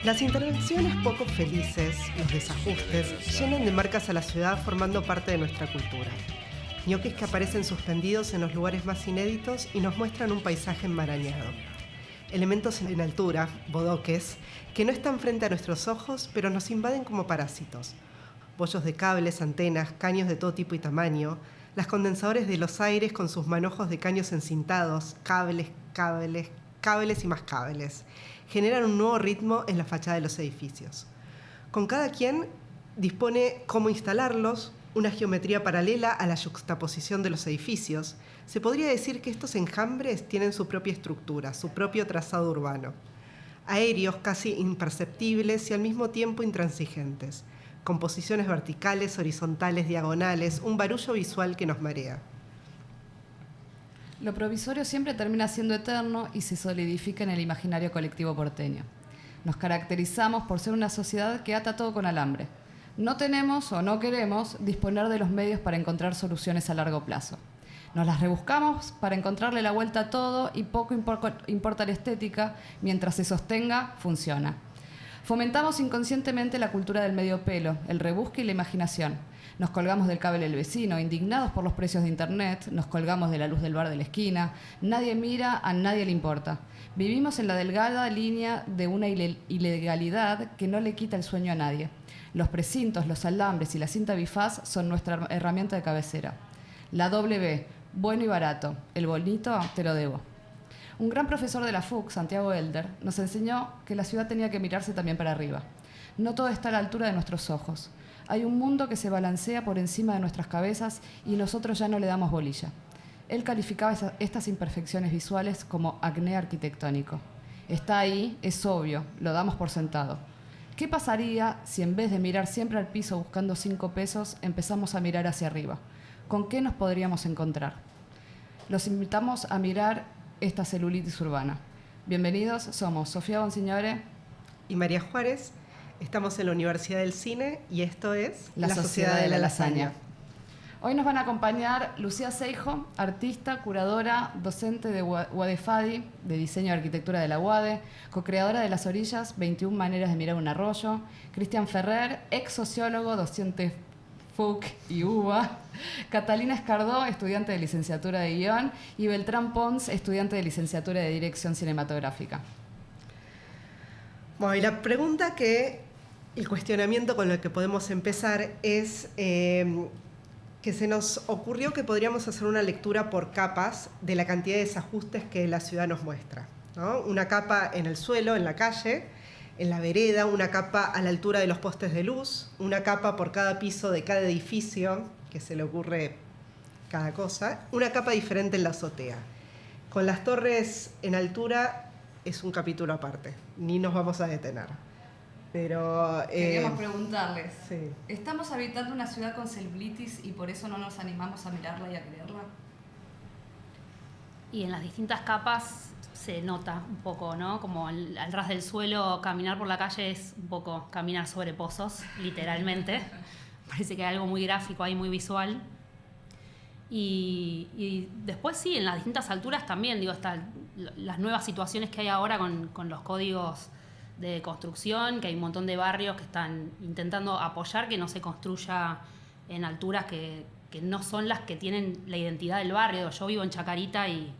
Las intervenciones poco felices, los desajustes, llenan de marcas a la ciudad formando parte de nuestra cultura. Ñoquis que aparecen suspendidos en los lugares más inéditos y nos muestran un paisaje enmarañado. Elementos en altura, bodoques, que no están frente a nuestros ojos, pero nos invaden como parásitos. Bollos de cables, antenas, caños de todo tipo y tamaño, las condensadores de los aires con sus manojos de caños encintados, cables y más cables, generan un nuevo ritmo en la fachada de los edificios. Con cada quien dispone cómo instalarlos, una geometría paralela a la yuxtaposición de los edificios. Se podría decir que estos enjambres tienen su propia estructura, su propio trazado urbano. Aéreos casi imperceptibles y al mismo tiempo intransigentes. Composiciones verticales, horizontales, diagonales, un barullo visual que nos marea. Lo provisorio siempre termina siendo eterno y se solidifica en el imaginario colectivo porteño. Nos caracterizamos por ser una sociedad que ata todo con alambre. No tenemos o no queremos disponer de los medios para encontrar soluciones a largo plazo. Nos las rebuscamos para encontrarle la vuelta a todo y poco importa la estética, mientras se sostenga, funciona. Fomentamos inconscientemente la cultura del medio pelo, el rebusque y la imaginación. Nos colgamos del cable del vecino, indignados por los precios de internet, nos colgamos de la luz del bar de la esquina, nadie mira, a nadie le importa. Vivimos en la delgada línea de una ilegalidad que no le quita el sueño a nadie. Los precintos, los alambres y la cinta bifaz son nuestra herramienta de cabecera. La W, bueno y barato, el bonito te lo debo. Un gran profesor de la FUC, Santiago Elder, nos enseñó que la ciudad tenía que mirarse también para arriba. No todo está a la altura de nuestros ojos. Hay un mundo que se balancea por encima de nuestras cabezas y nosotros ya no le damos bolilla. Él calificaba estas imperfecciones visuales como acné arquitectónico. Está ahí, es obvio, lo damos por sentado. ¿Qué pasaría si en vez de mirar siempre al piso buscando 5 pesos, empezamos a mirar hacia arriba? ¿Con qué nos podríamos encontrar? Los invitamos a mirar esta celulitis urbana. Bienvenidos, somos Sofía Bonsignore y María Juárez. Estamos en la Universidad del Cine y esto es La Sociedad de la Lasaña. Hoy nos van a acompañar Lucía Seijo, artista, curadora, docente de UADE FADI, de Diseño y Arquitectura de la UADE, co-creadora de Las Orillas, 21 maneras de mirar un arroyo, Cristian Ferrer, ex sociólogo, docente FUC y UBA, Catalina Escardó, estudiante de licenciatura de guión, y Beltrán Pons, estudiante de licenciatura de dirección cinematográfica. Bueno, y la pregunta el cuestionamiento con el que podemos empezar es que se nos ocurrió que podríamos hacer una lectura por capas de la cantidad de desajustes que la ciudad nos muestra, ¿no? Una capa en el suelo, en la calle, en la vereda, una capa a la altura de los postes de luz, una capa por cada piso de cada edificio, que se le ocurre cada cosa, una capa diferente en la azotea. Con las torres en altura es un capítulo aparte, ni nos vamos a detener. Pero queríamos preguntarles, sí. ¿Estamos habitando una ciudad con celulitis y por eso no nos animamos a mirarla y a creerla? Y en las distintas capas se nota un poco, ¿no? Como al ras del suelo, caminar por la calle es un poco caminar sobre pozos, literalmente. Parece que hay algo muy gráfico ahí, muy visual. Y después sí, en las distintas alturas también, digo, están las nuevas situaciones que hay ahora con los códigos de construcción, que hay un montón de barrios que están intentando apoyar que no se construya en alturas que no son las que tienen la identidad del barrio. Yo vivo en Chacarita y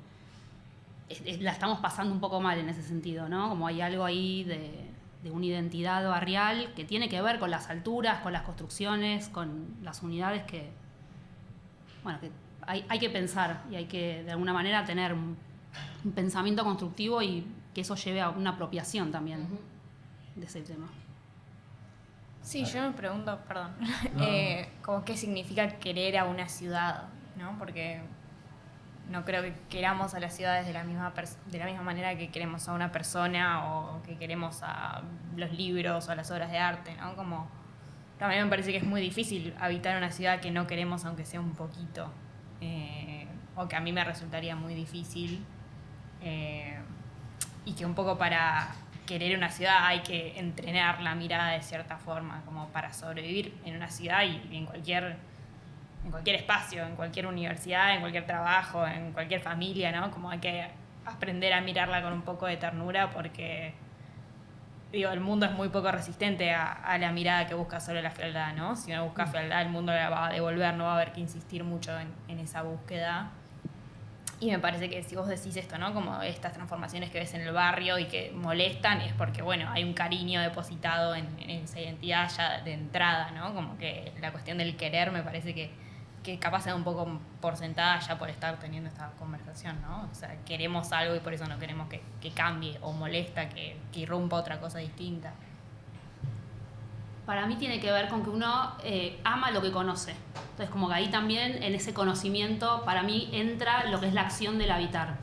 la estamos pasando un poco mal en ese sentido, ¿no? Como hay algo ahí de una identidad barrial que tiene que ver con las alturas, con las construcciones, con las unidades que hay que pensar y hay que de alguna manera tener un pensamiento constructivo y que eso lleve a una apropiación también de ese tema. Sí, yo me pregunto, perdón, como qué significa querer a una ciudad, ¿no? Porque no creo que queramos a las ciudades de la misma manera que queremos a una persona o que queremos a los libros o a las obras de arte, ¿no? Como también me parece que es muy difícil habitar una ciudad que no queremos aunque sea un poquito, o que a mí me resultaría muy difícil, y que un poco para querer una ciudad hay que entrenar la mirada de cierta forma, como para sobrevivir en una ciudad y en cualquier espacio, en cualquier universidad, en cualquier trabajo, en cualquier familia, ¿no? Como hay que aprender a mirarla con un poco de ternura porque el mundo es muy poco resistente a la mirada que busca solo la fealdad, ¿no? Si uno busca fealdad, el mundo la va a devolver, no va a haber que insistir mucho en esa búsqueda. Y me parece que si vos decís esto, ¿no? Como estas transformaciones que ves en el barrio y que molestan, es porque, bueno, hay un cariño depositado en esa identidad ya de entrada, ¿no? Como que la cuestión del querer me parece que capaz se da un poco por sentada ya por estar teniendo esta conversación, ¿no? O sea, queremos algo y por eso no queremos que cambie, o molesta que irrumpa otra cosa distinta. Para mí tiene que ver con que uno ama lo que conoce. Entonces, como que ahí también, en ese conocimiento, para mí entra lo que es la acción del habitar.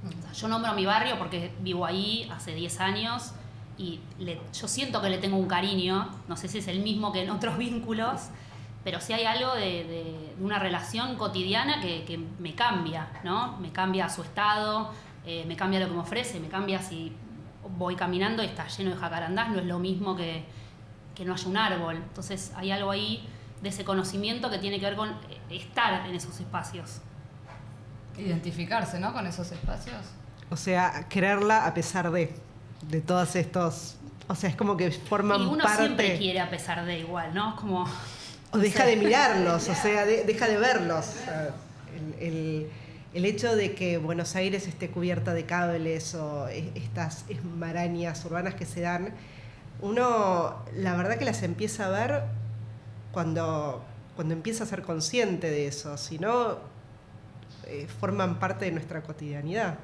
O sea, yo nombro mi barrio porque vivo ahí hace 10 años y yo siento que le tengo un cariño, no sé si es el mismo que en otros vínculos, pero sí hay algo de una relación cotidiana que me cambia, ¿no? Me cambia su estado, me cambia lo que me ofrece, me cambia si voy caminando y está lleno de jacarandás, no es lo mismo que no haya un árbol. Entonces hay algo ahí de ese conocimiento que tiene que ver con estar en esos espacios. Identificarse, ¿no? Con esos espacios. O sea, quererla a pesar de todos estos... O sea, es como que forman parte... Y uno parte... siempre quiere a pesar de igual, ¿no? Es como... O deja de mirarlos, o sea, deja de verlos. O sea, el hecho de que Buenos Aires esté cubierta de cables o estas marañas urbanas que se dan, uno la verdad que las empieza a ver cuando empieza a ser consciente de eso, si no forman parte de nuestra cotidianidad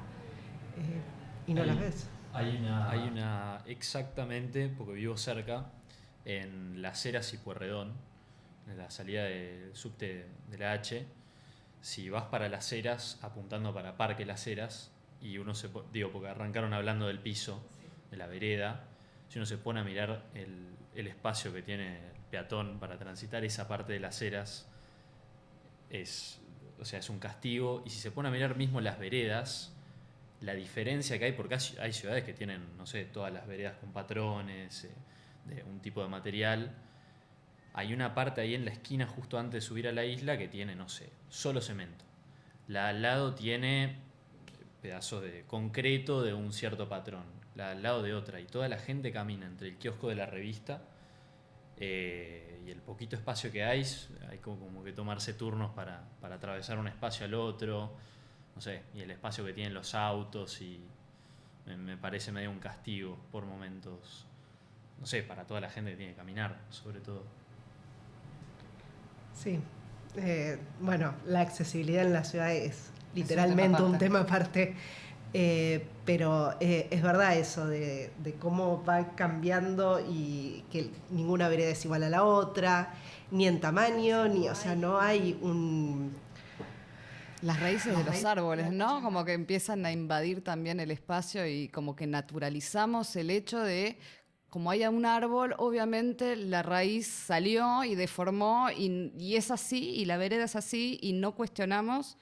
y no las ves. Hay una exactamente, porque vivo cerca, en Las Heras y Pueyrredón, en la salida del subte de la H. Si vas para Las Heras, apuntando para Parque Las Heras, y uno porque arrancaron hablando del piso, de la vereda, si uno se pone a mirar el espacio que tiene el peatón para transitar esa parte de Las Heras, es un castigo. Y si se pone a mirar mismo las veredas, la diferencia que hay, porque hay ciudades que tienen, no sé, todas las veredas con patrones, de un tipo de material. Hay una parte ahí en la esquina justo antes de subir a la isla que tiene, no sé, solo cemento. La al lado tiene pedazos de concreto de un cierto patrón. La al lado de otra. Y toda la gente camina entre el kiosco de la revista y el poquito espacio que hay como que tomarse turnos para atravesar un espacio al otro. No sé, y el espacio que tienen los autos, y me parece medio un castigo por momentos. No sé, para toda la gente que tiene que caminar, sobre todo. Sí, bueno, la accesibilidad en la ciudad es literalmente un tema aparte, pero es verdad eso de cómo va cambiando y que ninguna vereda es igual a la otra, ni en tamaño, o sea, no hay un... Las raíces de los árboles, ¿no? Como que empiezan a invadir también el espacio y como que naturalizamos el hecho de... Como haya un árbol, obviamente la raíz salió y deformó y es así, y la vereda es así, y no cuestionamos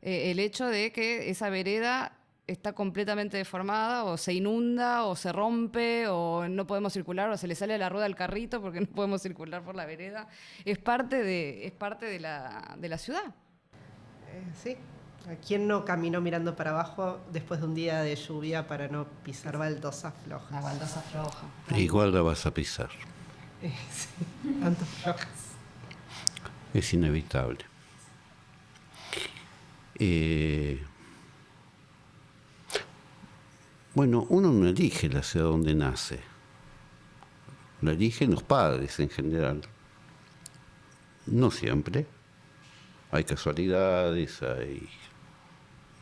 el hecho de que esa vereda está completamente deformada, o se inunda, o se rompe, o no podemos circular, o se le sale la rueda al carrito porque no podemos circular por la vereda. Es parte de la ciudad. Sí. ¿A quién no caminó mirando para abajo después de un día de lluvia para no pisar baldosas flojas? La baldosa floja. Igual la vas a pisar. Sí, tanto flojas. Es inevitable. Bueno, uno no elige la ciudad donde nace. La eligen los padres en general. No siempre. Hay casualidades, hay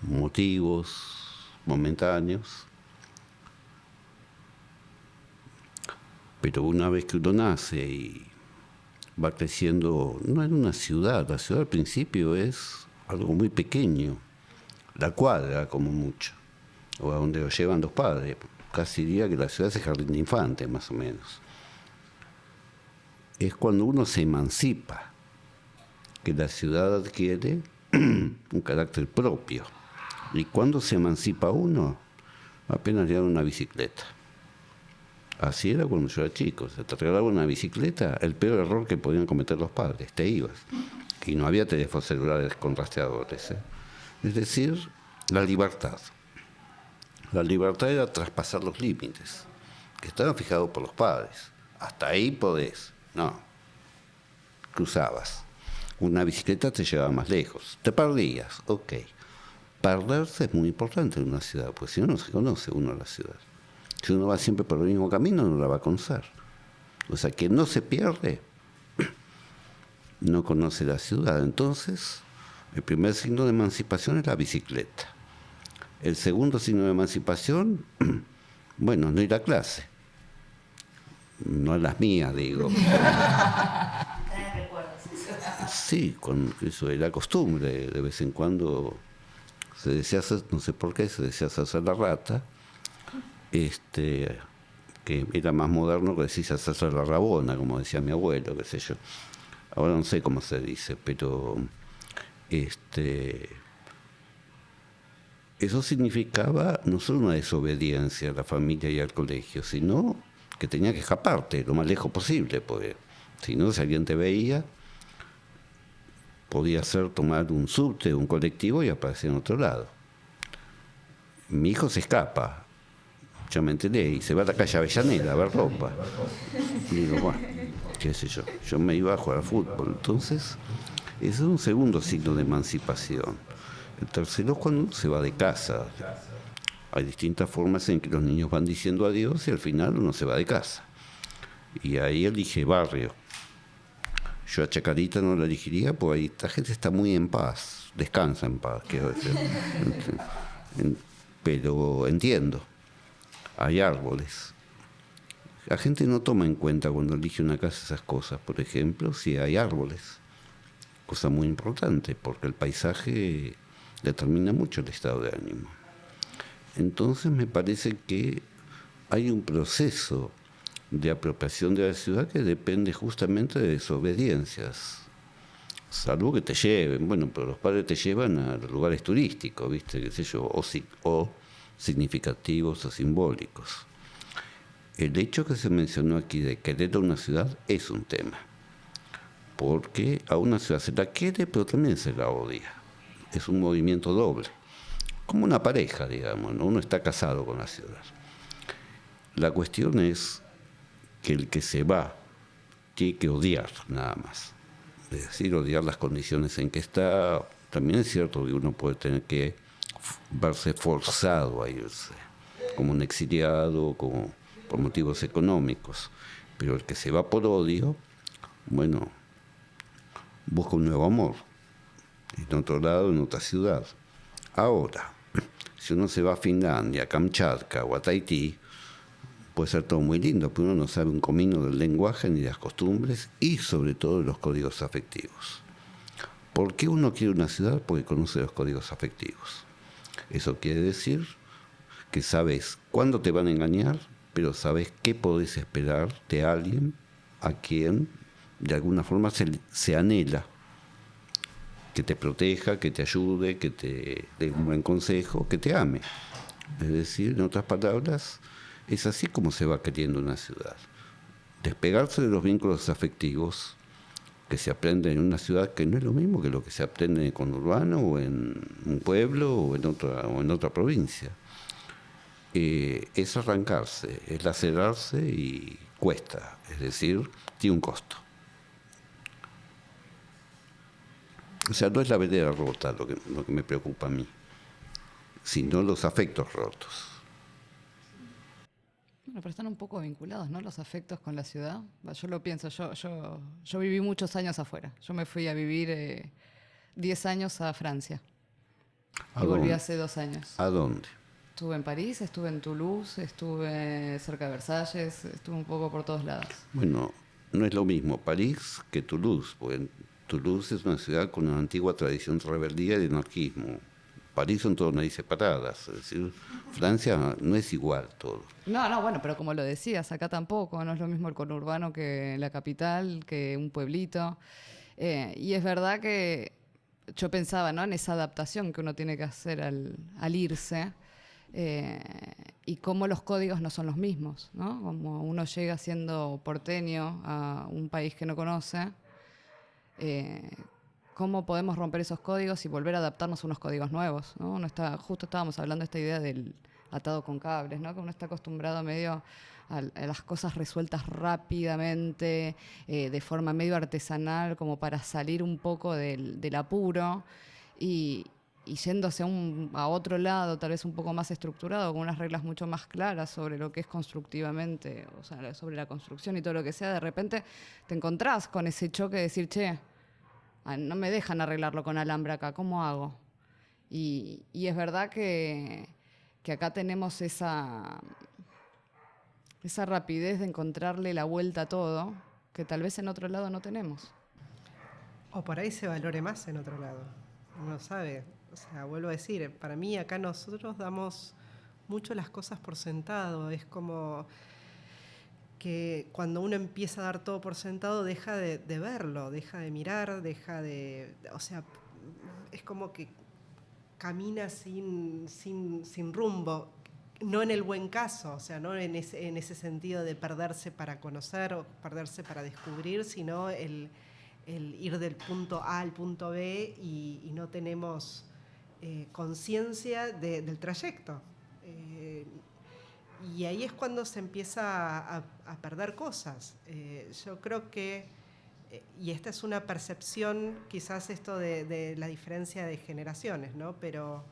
motivos momentáneos, pero una vez que uno nace y va creciendo, no en una ciudad, la ciudad al principio es algo muy pequeño, la cuadra como mucho, o a donde lo llevan los padres, casi diría que la ciudad es el jardín de infantes más o menos. Es cuando uno se emancipa que la ciudad adquiere un carácter propio. Y cuando se emancipa uno, apenas le dan una bicicleta. Así era cuando yo era chico. Se te regalaban una bicicleta, el peor error que podían cometer los padres, te ibas. Y no había teléfonos celulares con rastreadores. Es decir, la libertad. La libertad era traspasar los límites. que estaban fijados por los padres. Hasta ahí podés. No. Cruzabas. Una bicicleta te llevaba más lejos. Te perdías. Ok. Perderse es muy importante en una ciudad, porque si no, no se conoce uno la ciudad. Si uno va siempre por el mismo camino, no la va a conocer. O sea, quien no se pierde, no conoce la ciudad. Entonces, el primer signo de emancipación es la bicicleta. El segundo signo de emancipación, bueno, no ir a clase. No a las mías, digo. Sí, con eso era costumbre. De vez en cuando se decía hacer, no sé por qué, se decía hacerse la rata. Que era más moderno que decirse hacerse la rabona, como decía mi abuelo, qué sé yo. Ahora no sé cómo se dice, pero eso significaba no solo una desobediencia a la familia y al colegio, sino que tenía que escaparte lo más lejos posible, porque si no, si alguien te veía, podía ser tomar un subte, un colectivo y aparecer en otro lado. Mi hijo se escapa, ya me enteré, y se va a la calle Avellaneda a ver ropa. Y digo, bueno, qué sé yo, yo me iba a jugar al fútbol. Entonces, ese es un segundo signo de emancipación. El tercero es cuando uno se va de casa. Hay distintas formas en que los niños van diciendo adiós y al final uno se va de casa. Y ahí elige barrio. Yo a Chacarita no la elegiría porque ahí esta gente está muy en paz, descansa en paz, quiero decir. Pero entiendo, hay árboles. La gente no toma en cuenta cuando elige una casa esas cosas. Por ejemplo, si hay árboles, cosa muy importante, porque el paisaje determina mucho el estado de ánimo. Entonces me parece que hay un proceso de apropiación de la ciudad que depende justamente de desobediencias. Salvo que te lleven, bueno, pero los padres te llevan a los lugares turísticos, ¿viste? Qué sé yo, o significativos o simbólicos. El hecho que se mencionó aquí de querer a una ciudad es un tema, porque a una ciudad se la quiere, pero también se la odia. Es un movimiento doble, como una pareja, digamos, ¿no? Uno está casado con la ciudad. La cuestión es que el que se va tiene que odiar nada más. Es decir, odiar las condiciones en que está. También es cierto que uno puede tener que verse forzado a irse, como un exiliado, como por motivos económicos. Pero el que se va por odio, bueno, busca un nuevo amor, en otro lado, en otra ciudad. Ahora, si uno se va a Finlandia, a Kamchatka o a Tahití, puede ser todo muy lindo, pero uno no sabe un comino del lenguaje ni de las costumbres y sobre todo de los códigos afectivos. ¿Por qué uno quiere una ciudad? Porque conoce los códigos afectivos. Eso quiere decir que sabes cuándo te van a engañar, pero sabes qué podés esperar de alguien a quien de alguna forma se anhela que te proteja, que te ayude, que te dé un buen consejo, que te ame. Es decir, en otras palabras, es así como se va queriendo una ciudad. Despegarse de los vínculos afectivos que se aprenden en una ciudad, que no es lo mismo que lo que se aprende en el conurbano o en un pueblo o en otra provincia. Es arrancarse, es lacerarse y cuesta, es decir, tiene un costo. O sea, no es la vereda rota lo que me preocupa a mí, sino los afectos rotos. Bueno, pero están un poco vinculados, ¿no? Los afectos con la ciudad. Yo lo pienso, yo viví muchos años afuera. Yo me fui a vivir 10 años a Francia. Y volví hace 2 años. ¿A dónde? Estuve en París, estuve en Toulouse, estuve cerca de Versalles, estuve un poco por todos lados. Bueno, no es lo mismo París que Toulouse, porque Toulouse es una ciudad con una antigua tradición de rebeldía y de anarquismo. París son todas narices separadas, es decir, Francia no es igual todo. No, bueno, pero como lo decías, acá tampoco, no es lo mismo el conurbano que la capital, que un pueblito. Y es verdad que yo pensaba, ¿no?, en esa adaptación que uno tiene que hacer al irse, y cómo los códigos no son los mismos, ¿no? Como uno llega siendo porteño a un país que no conoce, cómo podemos romper esos códigos y volver a adaptarnos a unos códigos nuevos, ¿no? Justo estábamos hablando de esta idea del atado con cables, ¿no? Que uno está acostumbrado medio a las cosas resueltas rápidamente, de forma medio artesanal, como para salir un poco del apuro y yéndose a otro lado, tal vez un poco más estructurado, con unas reglas mucho más claras sobre lo que es constructivamente, o sea, sobre la construcción y todo lo que sea, de repente te encontrás con ese choque de decir, che, no me dejan arreglarlo con alambre acá, ¿cómo hago? Y es verdad que acá tenemos esa rapidez de encontrarle la vuelta a todo, que tal vez en otro lado no tenemos. O por ahí se valore más en otro lado. Uno sabe. O sea, vuelvo a decir, para mí acá nosotros damos mucho las cosas por sentado. Es como que cuando uno empieza a dar todo por sentado, deja de verlo, deja de mirar, o sea, es como que camina sin rumbo. No en el buen caso, o sea, no en ese sentido de perderse para conocer o perderse para descubrir, sino el ir del punto A al punto B y no tenemos conciencia del trayecto. Y ahí es cuando se empieza a perder cosas. Yo creo que, y esta es una percepción, quizás esto de la diferencia de generaciones, ¿no? Pero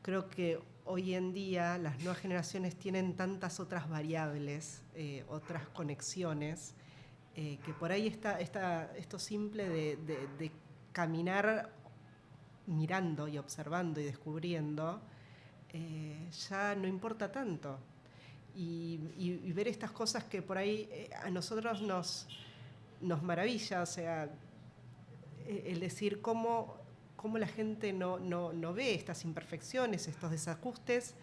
creo que hoy en día las nuevas generaciones tienen tantas otras variables, otras conexiones, que por ahí está esto simple de caminar mirando y observando y descubriendo, ya no importa tanto. Y ver estas cosas que por ahí a nosotros nos maravilla, o sea, el decir cómo la gente no ve estas imperfecciones, estos desajustes,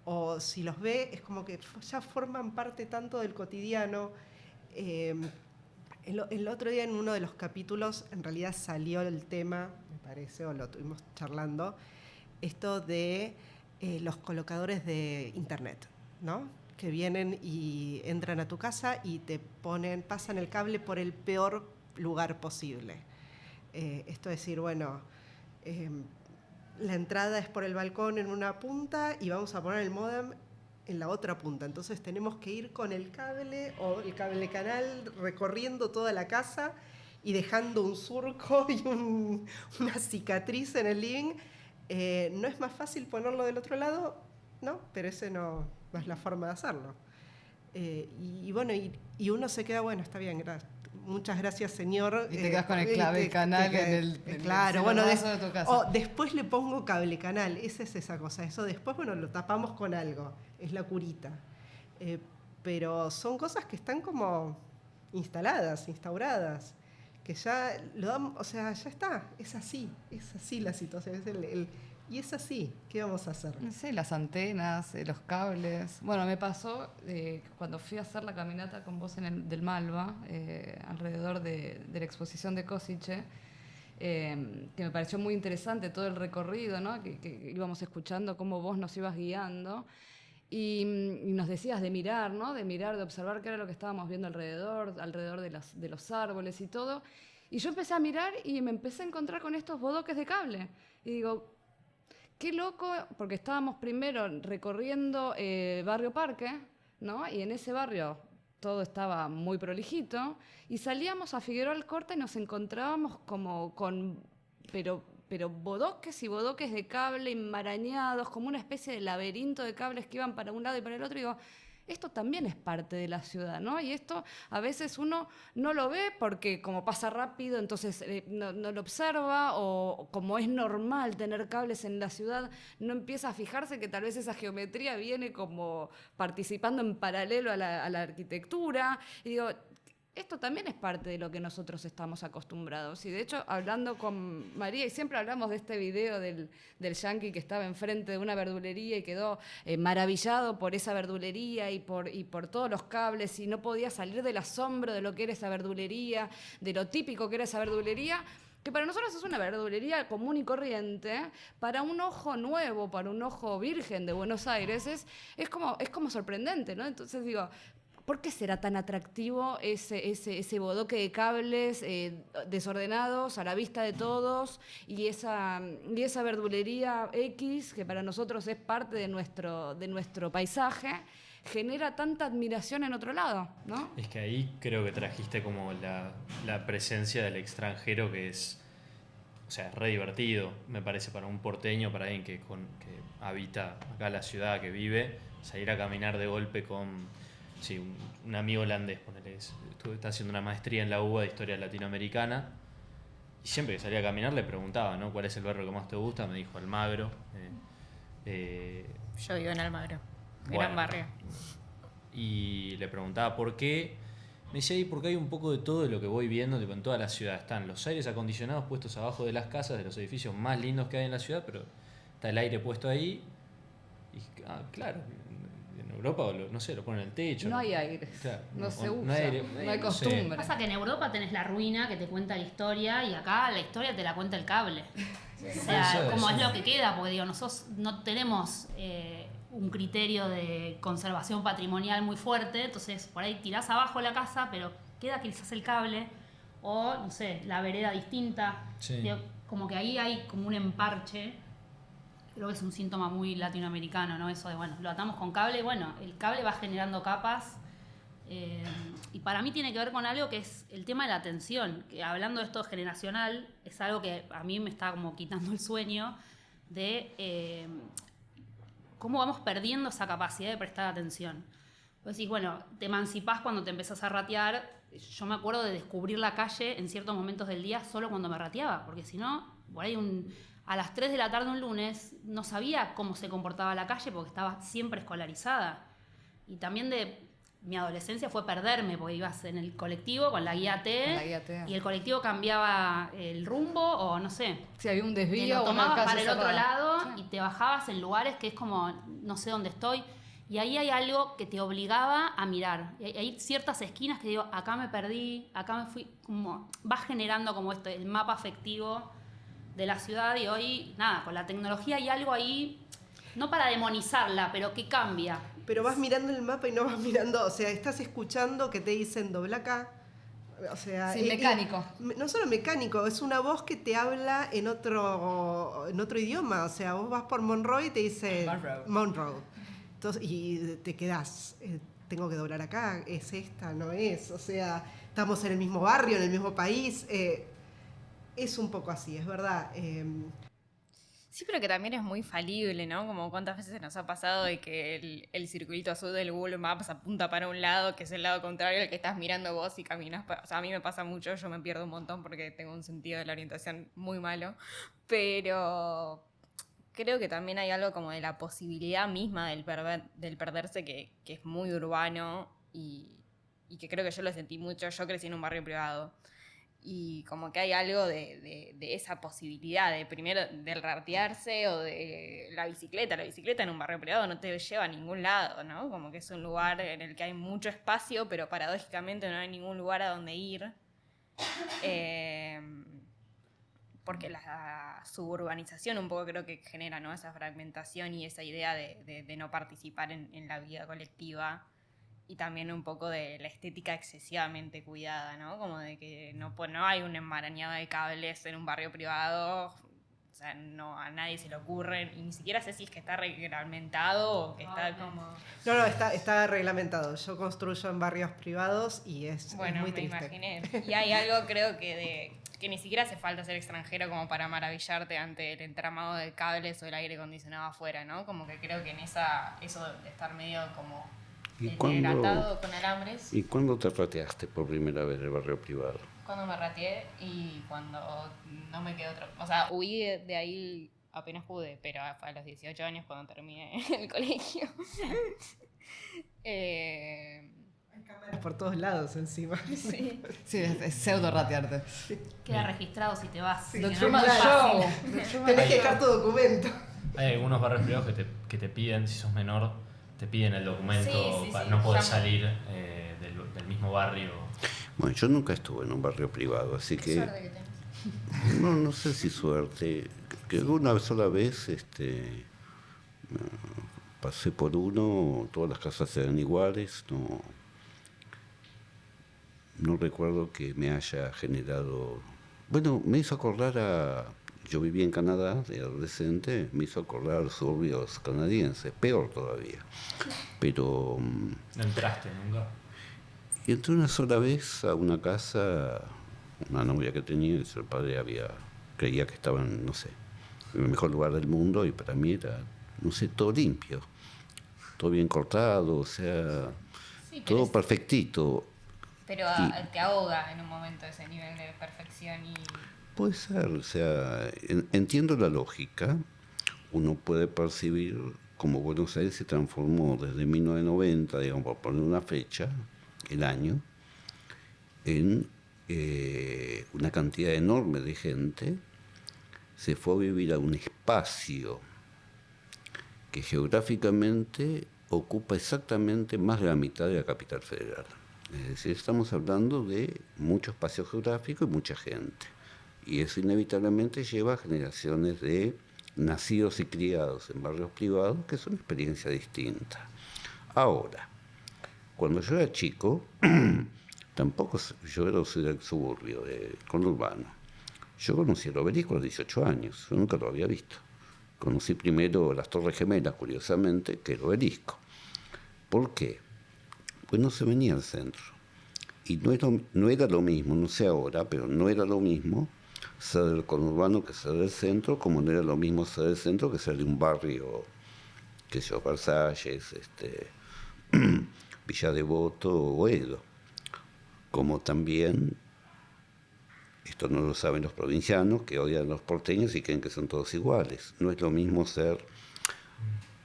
o si los ve es como que ya forman parte tanto del cotidiano. El otro día en uno de los capítulos en realidad salió el tema, me parece, o lo tuvimos charlando, esto de los colocadores de internet, ¿no? Que vienen y entran a tu casa y pasan el cable por el peor lugar posible. Esto es decir, bueno, la entrada es por el balcón en una punta y vamos a poner el módem en la otra punta. Entonces tenemos que ir con el cable o el cable canal recorriendo toda la casa y dejando un surco y una cicatriz en el living. ¿No es más fácil ponerlo del otro lado? No, pero ese no es la forma de hacerlo. Y bueno, y uno se queda, bueno, está bien, muchas gracias, señor. Y te quedas con el cable canal claro, bueno, de tu casa. Después le pongo cable canal, esa es esa cosa. Eso después, bueno, lo tapamos con algo, es la curita. Pero son cosas que están como instauradas, que ya lo damos, o sea, ya está, es así la situación, y es así, ¿qué vamos a hacer? No sé, las antenas, los cables. Bueno, me pasó cuando fui a hacer la caminata con vos del Malva, alrededor de la exposición de Košice, que me pareció muy interesante todo el recorrido, ¿no? Que íbamos escuchando cómo vos nos ibas guiando. Y nos decías de mirar, ¿no? De mirar, de observar qué era lo que estábamos viendo alrededor de los árboles y todo. Y yo empecé a mirar y me empecé a encontrar con estos bodoques de cable. Y digo, qué loco, porque estábamos primero recorriendo Barrio Parque, ¿no? Y en ese barrio todo estaba muy prolijito. Y salíamos a Figueroa Alcorta y nos encontrábamos como pero bodoques y bodoques de cable enmarañados, como una especie de laberinto de cables que iban para un lado y para el otro. Y digo, esto también es parte de la ciudad, ¿no? Y esto a veces uno no lo ve porque como pasa rápido, entonces no lo observa, o como es normal tener cables en la ciudad, no empieza a fijarse que tal vez esa geometría viene como participando en paralelo a la arquitectura. Y digo, esto también es parte de lo que nosotros estamos acostumbrados. Y de hecho, hablando con María, y siempre hablamos de este video del yanqui que estaba enfrente de una verdulería y quedó maravillado por esa verdulería y por todos los cables, y no podía salir del asombro de lo que era esa verdulería, de lo típico que era esa verdulería, que para nosotros es una verdulería común y corriente. Para un ojo nuevo, para un ojo virgen de Buenos Aires, es como sorprendente, ¿no? Entonces digo, ¿Por qué será tan atractivo ese bodoque de cables desordenados a la vista de todos y esa verdulería X, que para nosotros es parte de nuestro paisaje, genera tanta admiración en otro lado, ¿no? Es que ahí creo que trajiste como la presencia del extranjero, que es, o sea, es re divertido, me parece, para un porteño, para alguien que habita acá la ciudad, que vive, salir a caminar de golpe con... Sí, un amigo holandés, ponele, está haciendo una maestría en la UBA de Historia Latinoamericana, y siempre que salía a caminar le preguntaba, ¿no? ¿Cuál es el barrio que más te gusta? Me dijo Almagro. Yo vivo en Almagro, gran Bueno, barrio. Y le preguntaba por qué. Me decía, ahí porque hay un poco de todo de lo que voy viendo, tipo, en toda la ciudad. Están los aires acondicionados puestos abajo de las casas, de los edificios más lindos que hay en la ciudad, pero está el aire puesto ahí. Y claro, en Europa, no sé, lo ponen en el techo. No hay aire, Claro, no se usa, no hay, no hay costumbre. Pasa que en Europa tenés la ruina que te cuenta la historia y acá la historia te la cuenta el cable. O sea, como es lo que queda, porque digo, nosotros no tenemos un criterio de conservación patrimonial muy fuerte, entonces por ahí tirás abajo la casa, pero queda quizás el cable o, no sé, la vereda distinta. Sí. Digo, como que ahí hay como un emparche. Creo que es un síntoma muy latinoamericano, ¿no? Eso de, bueno, lo atamos con cable y bueno, el cable va generando capas. Y para mí tiene que ver con algo que es el tema de la atención, que hablando de esto generacional, es algo que a mí me está como quitando el sueño de cómo vamos perdiendo esa capacidad de prestar atención. Vos decís, bueno, te emancipás cuando te empezás a ratear. Yo me acuerdo de descubrir la calle en ciertos momentos del día solo cuando me rateaba, porque si no, por ahí a las 3 de la tarde un lunes no sabía cómo se comportaba la calle porque estaba siempre escolarizada. Y también de mi adolescencia fue perderme, porque ibas en el colectivo con la guía T, y el colectivo cambiaba el rumbo o no sé. Si había un Te desvío lo o una tomabas calle para el otro cerrada. lado Sí. y te bajabas en lugares que es como, no sé dónde estoy. Y ahí hay algo que te obligaba a mirar. Y hay ciertas esquinas que digo, acá me perdí, acá me fui. Como vas generando como esto, el mapa afectivo de la ciudad. Y hoy, nada, con la tecnología hay algo ahí, no para demonizarla, pero que cambia. Pero vas mirando el mapa y no vas mirando, o sea, estás escuchando que te dicen dobla acá. O sea, Sí, mecánico. No solo mecánico, es una voz que te habla en otro idioma. O sea, vos vas por Monroe y te dice Monroe. Entonces, y te quedás, tengo que doblar acá, es esta, no es. O sea, estamos en el mismo barrio, en el mismo país. Es un poco así, es verdad. Sí, pero que también es muy falible, ¿no? Como cuántas veces nos ha pasado de que el circulito azul del Google Maps apunta para un lado, que es el lado contrario al que estás mirando vos y caminas. O sea, a mí me pasa mucho, yo me pierdo un montón porque tengo un sentido de la orientación muy malo. Pero creo que también hay algo como de la posibilidad misma del perderse que es muy urbano y que creo que yo lo sentí mucho. Yo crecí en un barrio privado. Y como que hay algo de esa posibilidad de primero del ratearse o de la bicicleta. La bicicleta en un barrio privado no te lleva a ningún lado, ¿no? Como que es un lugar en el que hay mucho espacio, pero paradójicamente no hay ningún lugar a donde ir. Porque la suburbanización un poco creo que genera, ¿no? Esa fragmentación y esa idea de no participar en la vida colectiva. Y también un poco de la estética excesivamente cuidada, ¿no? Como de que no hay un enmarañado de cables en un barrio privado. O sea, no, a nadie se le ocurre. Y ni siquiera sé si es que está reglamentado o que está como... No, está reglamentado. Yo construyo en barrios privados y es muy triste. Bueno, me imaginé. Y hay algo, creo que ni siquiera hace falta ser extranjero como para maravillarte ante el entramado de cables o el aire acondicionado afuera, ¿no? Como que creo que en eso de estar medio como... hidratado con alambres. ¿Y cuándo te rateaste por primera vez del barrio privado? Cuando me rateé y cuando no me quedó otro... O sea, huí de ahí apenas pude, pero fue a los 18 años cuando terminé el colegio. Hay cámaras por todos lados encima. Sí. Sí, es pseudo ratearte. Queda registrado si te vas. Sí, Que The no Truman es Show. fácil. Tenés que dejar tu documento. Hay algunos barrios privados que te piden, si sos menor, te piden el documento, Sí, no podés llamo. salir del mismo barrio. Bueno, yo nunca estuve en un barrio privado, así Qué que suerte que tenés. no sé si suerte. Creo que una sola vez pasé por uno, todas las casas eran iguales, no no recuerdo que me haya generado... Bueno, me hizo acordar a... Yo viví en Canadá de adolescente, me hizo acordar a los suburbios canadienses, peor todavía. Pero... ¿No entraste nunca? Y entré una sola vez a una casa, una novia que tenía, y el padre creía que estaban, no sé, en el mejor lugar del mundo, y para mí era, no sé, todo limpio, todo bien cortado, o sea, Sí, todo perfectito. pero te ahoga en un momento ese nivel de perfección y... Puede ser, o sea, entiendo la lógica. Uno puede percibir como Buenos Aires se transformó desde 1990, digamos, por poner una fecha, el año, en una cantidad enorme de gente. Se fue a vivir a un espacio que geográficamente ocupa exactamente más de la mitad de la capital federal. Es decir, estamos hablando de mucho espacio geográfico y mucha gente. Y eso inevitablemente lleva a generaciones de nacidos y criados en barrios privados, que es una experiencia distinta. Ahora, cuando yo era chico, tampoco yo soy del suburbio, de conurbano. Yo conocí el Obelisco a los 18 años, yo nunca lo había visto. Conocí primero las Torres Gemelas, curiosamente, que el Obelisco. ¿Por qué? Pues no se venía al centro. Y no era lo mismo, no sé ahora, pero no era lo mismo ser del conurbano que ser del centro, como no era lo mismo ser del centro que ser de un barrio, que sea Versalles, Villa Devoto o Edo. Como también, esto no lo saben los provincianos, que odian a los porteños y creen que son todos iguales. No es lo mismo ser,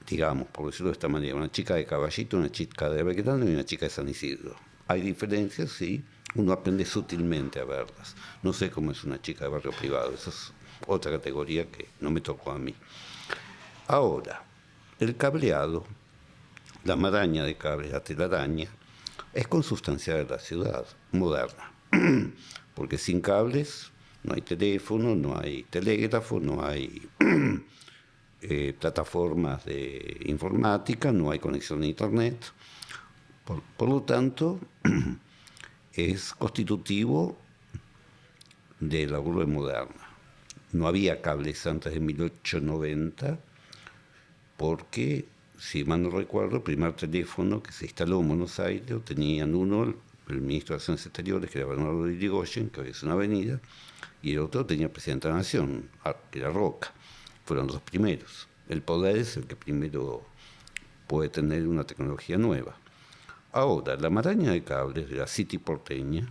digamos, por decirlo de esta manera, una chica de Caballito, una chica de Belgrano y una chica de San Isidro. Hay diferencias, sí, uno aprende sutilmente a verlas. No sé cómo es una chica de barrio privado, esa es otra categoría que no me tocó a mí. Ahora, el cableado, la maraña de cables, la telaraña, es consustancial de la ciudad moderna. Porque sin cables no hay teléfono, no hay telégrafo, no hay plataformas de informática, no hay conexión a internet. Por lo tanto, es constitutivo de la urbe moderna. No había cables antes de 1890 porque, si mal no recuerdo, el primer teléfono que se instaló en Buenos Aires lo tenían uno, el ministro de Relaciones Exteriores, que era Bernardo de Irigoyen, que hoy es una avenida, y el otro tenía el presidente de la Nación, que era Roca. Fueron los dos primeros. El poder es el que primero puede tener una tecnología nueva. Ahora, la maraña de cables de la City porteña,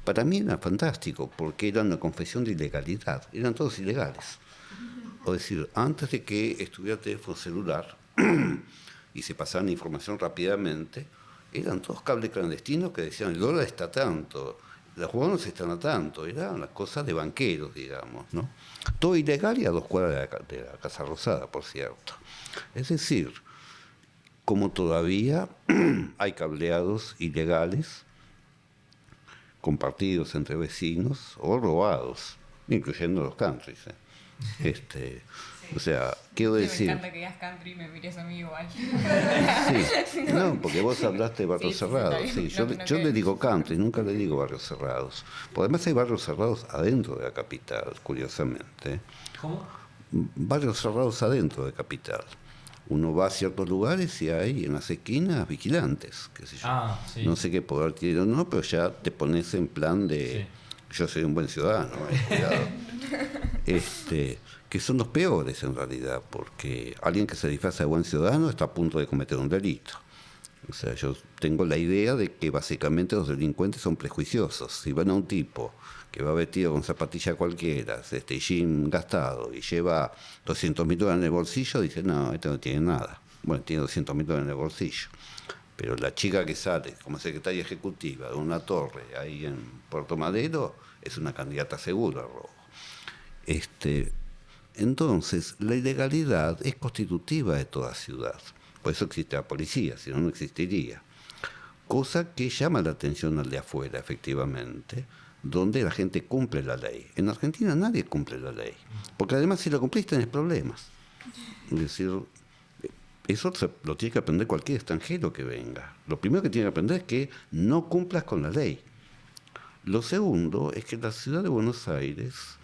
para mí era fantástico, porque era una confesión de ilegalidad, eran todos ilegales. O decir, antes de que estuviera el teléfono celular y se pasaban información rápidamente, eran todos cables clandestinos que decían, el dólar está tanto, los bonos están a tanto, eran las cosas de banqueros, digamos, ¿no? Todo ilegal y a 2 cuadras de la Casa Rosada, por cierto. Es decir, como todavía hay cableados ilegales compartidos entre vecinos o robados, incluyendo los countries. O sea, quiero decir... Me encanta que digas country y me mires a mí igual. Sí, no, porque vos hablaste de barrios cerrados. Sí, yo le digo country, nunca le digo barrios cerrados. Porque además hay barrios cerrados adentro de la capital, curiosamente. ¿Cómo? Barrios cerrados adentro de capital. Uno va a ciertos lugares y hay en las esquinas vigilantes, qué sé yo. Sí. No sé qué poder tiene o no, pero ya te pones en plan de yo soy un buen ciudadano, cuidado. Que son los peores en realidad, porque alguien que se disfraza de buen ciudadano está a punto de cometer un delito. O sea, yo tengo la idea de que básicamente los delincuentes son prejuiciosos. Si van a un tipo que va vestido con zapatilla cualquiera, jean gastado y lleva $200.000 en el bolsillo, dice, no, este no tiene nada. Bueno, tiene $200.000 en el bolsillo. Pero la chica que sale como secretaria ejecutiva de una torre ahí en Puerto Madero es una candidata segura al robo. Entonces, la ilegalidad es constitutiva de toda ciudad. Por eso existe la policía, si no, no existiría. Cosa que llama la atención al de afuera, efectivamente, donde la gente cumple la ley. En Argentina nadie cumple la ley, porque además si la cumplís tenés problemas. Es decir, Eso lo tiene que aprender cualquier extranjero que venga. Lo primero que tiene que aprender es que no cumplas con la ley. Lo segundo es que la ciudad de Buenos Aires,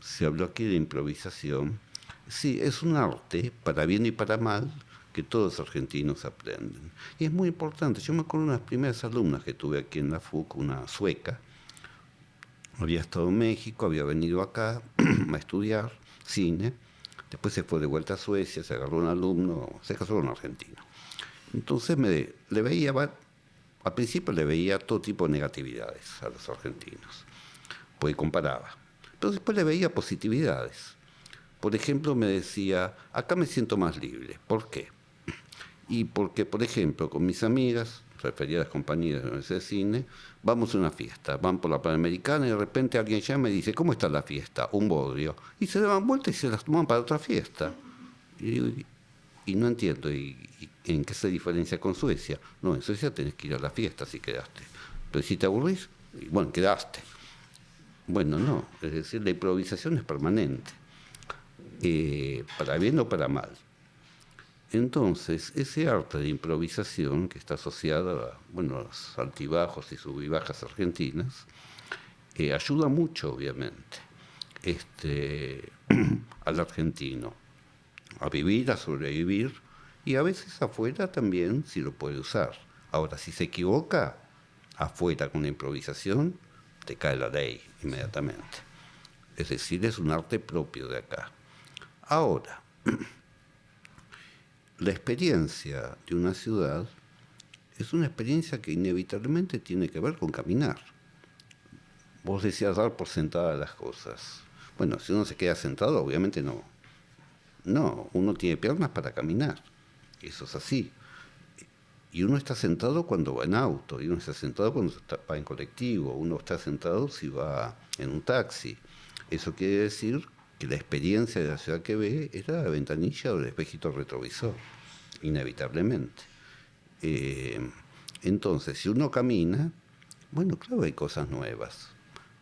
se habló aquí de improvisación, sí, es un arte, para bien y para mal, que todos los argentinos aprenden. Y es muy importante. Yo me acuerdo de unas primeras alumnas que tuve aquí en la FUC, una sueca. Había estado en México, había venido acá a estudiar cine. Después se fue de vuelta a Suecia, se agarró un alumno, se casó con un argentino. Entonces le veía, al principio le veía todo tipo de negatividades a los argentinos, pues comparaba. Pero después le veía positividades. Por ejemplo, me decía, acá me siento más libre. ¿Por qué? Y porque, por ejemplo, con mis amigas, refería a las compañías de la Universidad de Cine, vamos a una fiesta, van por la Panamericana y de repente alguien llama y dice, ¿cómo está la fiesta? Un bodrio. Y se dan vuelta y se las toman para otra fiesta. Y no entiendo, ¿y en qué se diferencia con Suecia? No, en Suecia tenés que ir a la fiesta si quedaste. Pero si te aburrís, bueno, quedaste. Bueno, no, es decir, la improvisación es permanente, para bien o para mal. Entonces, ese arte de improvisación que está asociado a los altibajos y subibajas argentinas, ayuda mucho, obviamente, al argentino a vivir, a sobrevivir, y a veces afuera también si lo puede usar. Ahora, si se equivoca afuera con la improvisación, te cae la ley inmediatamente. Es decir, es un arte propio de acá. Ahora, la experiencia de una ciudad es una experiencia que inevitablemente tiene que ver con caminar. Vos decías dar por sentadas las cosas. Bueno, si uno se queda sentado, obviamente no. No, uno tiene piernas para caminar. Eso es así. Y uno está sentado cuando va en auto, y uno está sentado cuando va en colectivo, uno está sentado si va en un taxi. Eso quiere decir que la experiencia de la ciudad que ve es la ventanilla o el espejito retrovisor, inevitablemente. Entonces, si uno camina, bueno, claro, hay cosas nuevas,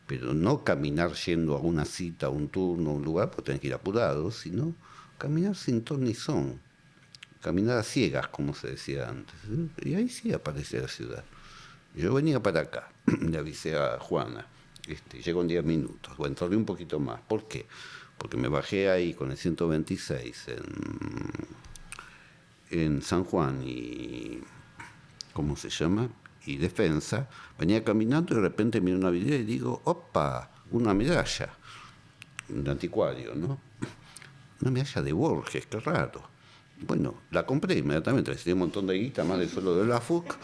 pero no caminar yendo a una cita, a un turno, a un lugar, porque tenés que ir apurado, sino caminar sin ton ni son, caminar a ciegas, como se decía antes. Y ahí sí aparece la ciudad. Yo venía para acá, le avisé a Juana, llego en 10 minutos, bueno, tardé un poquito más. ¿Por qué? Porque me bajé ahí con el 126 en San Juan y, ¿cómo se llama? Y Defensa, venía caminando y de repente miro una vidriera y digo, ¡opa! Una medalla, un anticuario, ¿no? Una medalla de Borges, qué raro. Bueno, la compré inmediatamente, le un montón de guita, más del suelo de la FUC,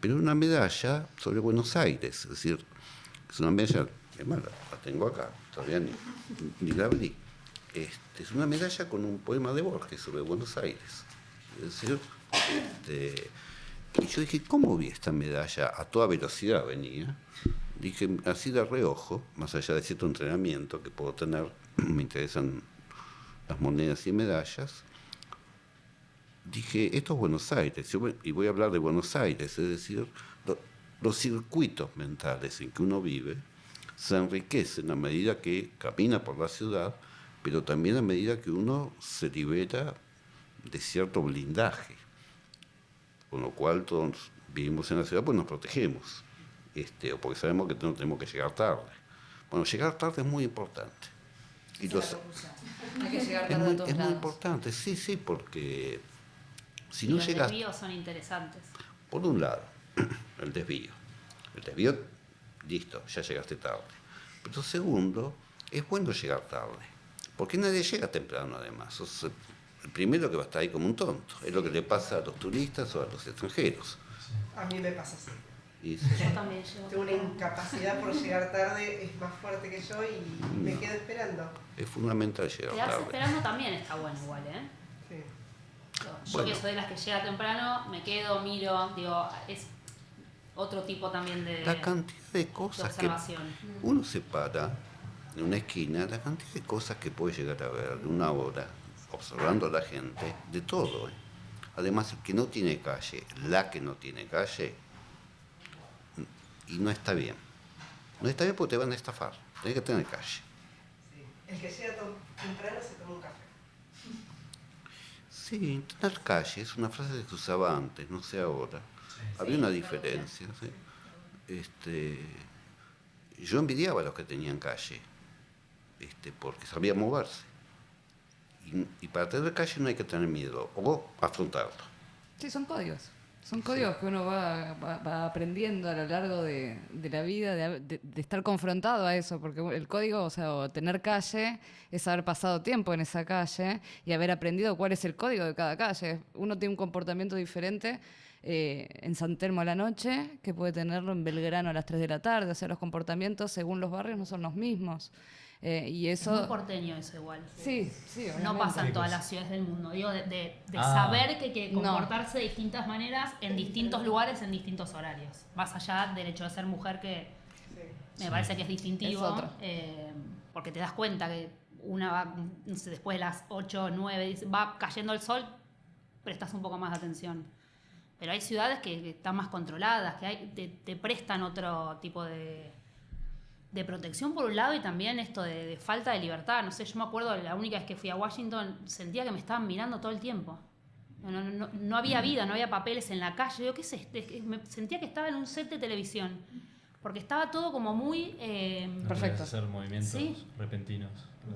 pero una medalla sobre Buenos Aires, es decir, es una medalla, además la tengo acá, todavía ni la abrí. Es una medalla con un poema de Borges sobre Buenos Aires. Es decir, y yo dije, ¿cómo vi esta medalla? A toda velocidad venía. Dije, así de reojo, más allá de cierto entrenamiento que puedo tener, me interesan las monedas y medallas. Dije, esto es Buenos Aires, y voy a hablar de Buenos Aires, es decir, los circuitos mentales en que uno vive se enriquecen a medida que camina por la ciudad, pero también a medida que uno se libera de cierto blindaje, con lo cual todos vivimos en la ciudad pues nos protegemos, o porque sabemos que no tenemos que llegar tarde. Bueno, llegar tarde es muy importante. Hay que llegar tarde a todos es muy lados. importante, sí, porque si Y no los llegas... desvíos son interesantes. Por un lado, el desvío. El desvío, listo, ya llegaste tarde. Pero segundo, es bueno llegar tarde, porque nadie llega temprano además. Sos el primero que va a estar ahí como un tonto. Es lo que le pasa a los turistas o a los extranjeros. A mí me pasa así. Y Yo también llego. Tengo una incapacidad por llegar tarde, es más fuerte que yo y me quedo esperando. es fundamental llegar Quedarse tarde. esperando también está bueno igual, ¿eh? Sí. Yo Bueno. que soy de las que llega temprano, me quedo, miro, digo, es otro tipo también de La cantidad de cosas que observación. uno se para en una esquina, la cantidad de cosas que puede llegar a ver de una hora, observando a la gente, de todo. Además, el que no tiene calle, la que no tiene calle, y no está bien. No está bien porque te van a estafar, tenés que tener calle. Sí. El que llega temprano se toma un café. Sí, tener calle es una frase que se usaba antes, no sé ahora. Había una diferencia. ¿Sí? Yo envidiaba a los que tenían calle, porque sabían moverse. Y para tener calle no hay que tener miedo, o afrontarlo. Sí, son códigos. Son códigos que uno va aprendiendo a lo largo de la vida, de estar confrontado a eso, porque el código, o sea, o tener calle es haber pasado tiempo en esa calle y haber aprendido cuál es el código de cada calle. Uno tiene un comportamiento diferente en San Telmo a la noche que puede tenerlo en Belgrano a las 3 de la tarde. O sea, los comportamientos según los barrios no son los mismos. Y eso... Es muy porteño eso igual. Sí, obviamente. No pasa en todas las ciudades del mundo. Digo, de saber que hay que comportarse de distintas maneras en distintos lugares, en distintos horarios. Más allá del hecho de ser mujer, que me parece que es distintivo. Es otro. Porque te das cuenta que una va, no sé, después de las 8 o 9, va cayendo el sol, prestas un poco más de atención. Pero hay ciudades que están más controladas, que te prestan otro tipo de protección por un lado, y también esto de falta de libertad. No sé, yo me acuerdo la única vez que fui a Washington, sentía que me estaban mirando todo el tiempo. No había vida, no había papeles en la calle. Yo, ¿qué es esto? Me sentía que estaba en un set de televisión, porque estaba todo como muy... Perfecto. Hacer movimientos Sí. repentinos.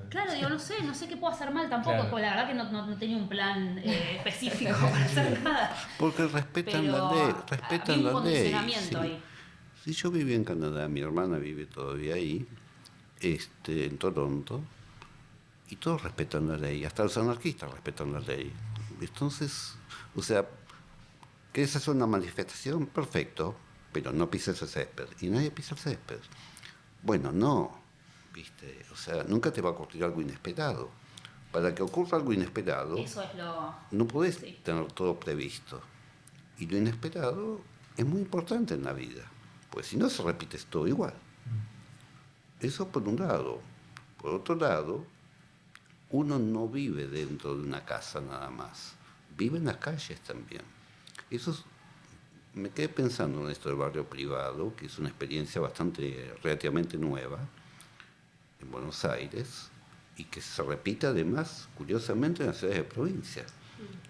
Claro, digo, no sé qué puedo hacer mal tampoco, Claro. porque la verdad que no tenía un plan específico para hacer nada. Porque respetan Pero la ley, había respetan un la ley. condicionamiento Sí. ahí. Sí, yo viví en Canadá, mi hermana vive todavía ahí, en Toronto, y todos respetan la ley, hasta los anarquistas respetan la ley. Entonces, o sea, ¿quieres hacer una manifestación? Perfecto, pero no pises el césped, y nadie pisa el césped. Bueno, no, ¿viste? O sea, nunca te va a ocurrir algo inesperado. Para que ocurra algo inesperado, Eso es lo... no podés Sí. tener todo previsto. Y lo inesperado es muy importante en la vida, pues si no se repite todo igual. Eso por un lado. Por otro lado, uno no vive dentro de una casa nada más, vive en las calles también. Me quedé pensando en esto del barrio privado, que es una experiencia relativamente nueva en Buenos Aires, y que se repite además, curiosamente, en las ciudades de provincia.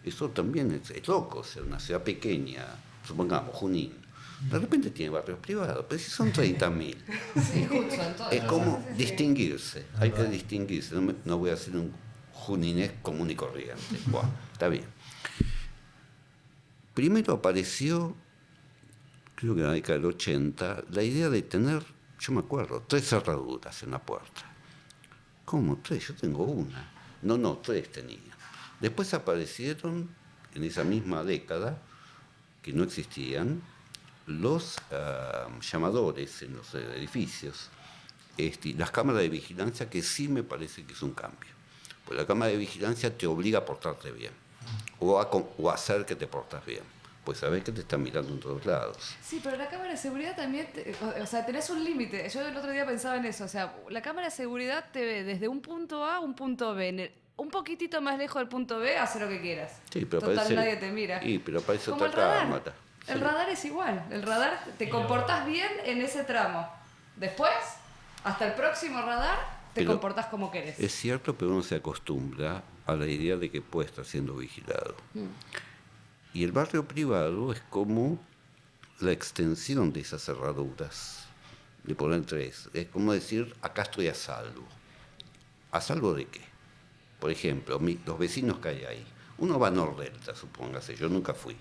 Eso también es loco, o sea, una ciudad pequeña, supongamos Junín, de repente tiene barrios privados, pero si son 30.000. Sí, justo. Entonces, Es como sí. distinguirse, hay que distinguirse. No voy a ser un juninés común y corriente. Bueno, está bien. Primero apareció, creo que en la década del 80, la idea de tener, yo me acuerdo, 3 cerraduras en la puerta. ¿Cómo 3? Yo tengo una. No, 3 tenía. Después aparecieron, en esa misma década, que no existían, los llamadores en los edificios, las cámaras de vigilancia, que sí me parece que es un cambio. Pues la cámara de vigilancia te obliga a portarte bien, o a hacer que te portas bien, pues sabés que te están mirando en todos lados. Sí, pero la cámara de seguridad también, o sea, tenés un límite. Yo el otro día pensaba en eso, o sea, la cámara de seguridad te ve desde un punto A a un punto B. Un poquitito más lejos del punto B, haz lo que quieras. Sí, pero total, parece, nadie te mira. pero parece Como otra el radar. cámara. El Sí. radar es igual. El radar te comportás bien en ese tramo. Después, hasta el próximo radar, te Pero comportás como querés. Es cierto, pero uno se acostumbra a la idea de que puede estar siendo vigilado. Y el barrio privado es como la extensión de esas cerraduras, de poner 3. Es como decir, acá estoy a salvo. ¿A salvo de qué? Por ejemplo, los vecinos que hay ahí. Uno va a Nordelta, supóngase, yo nunca fui,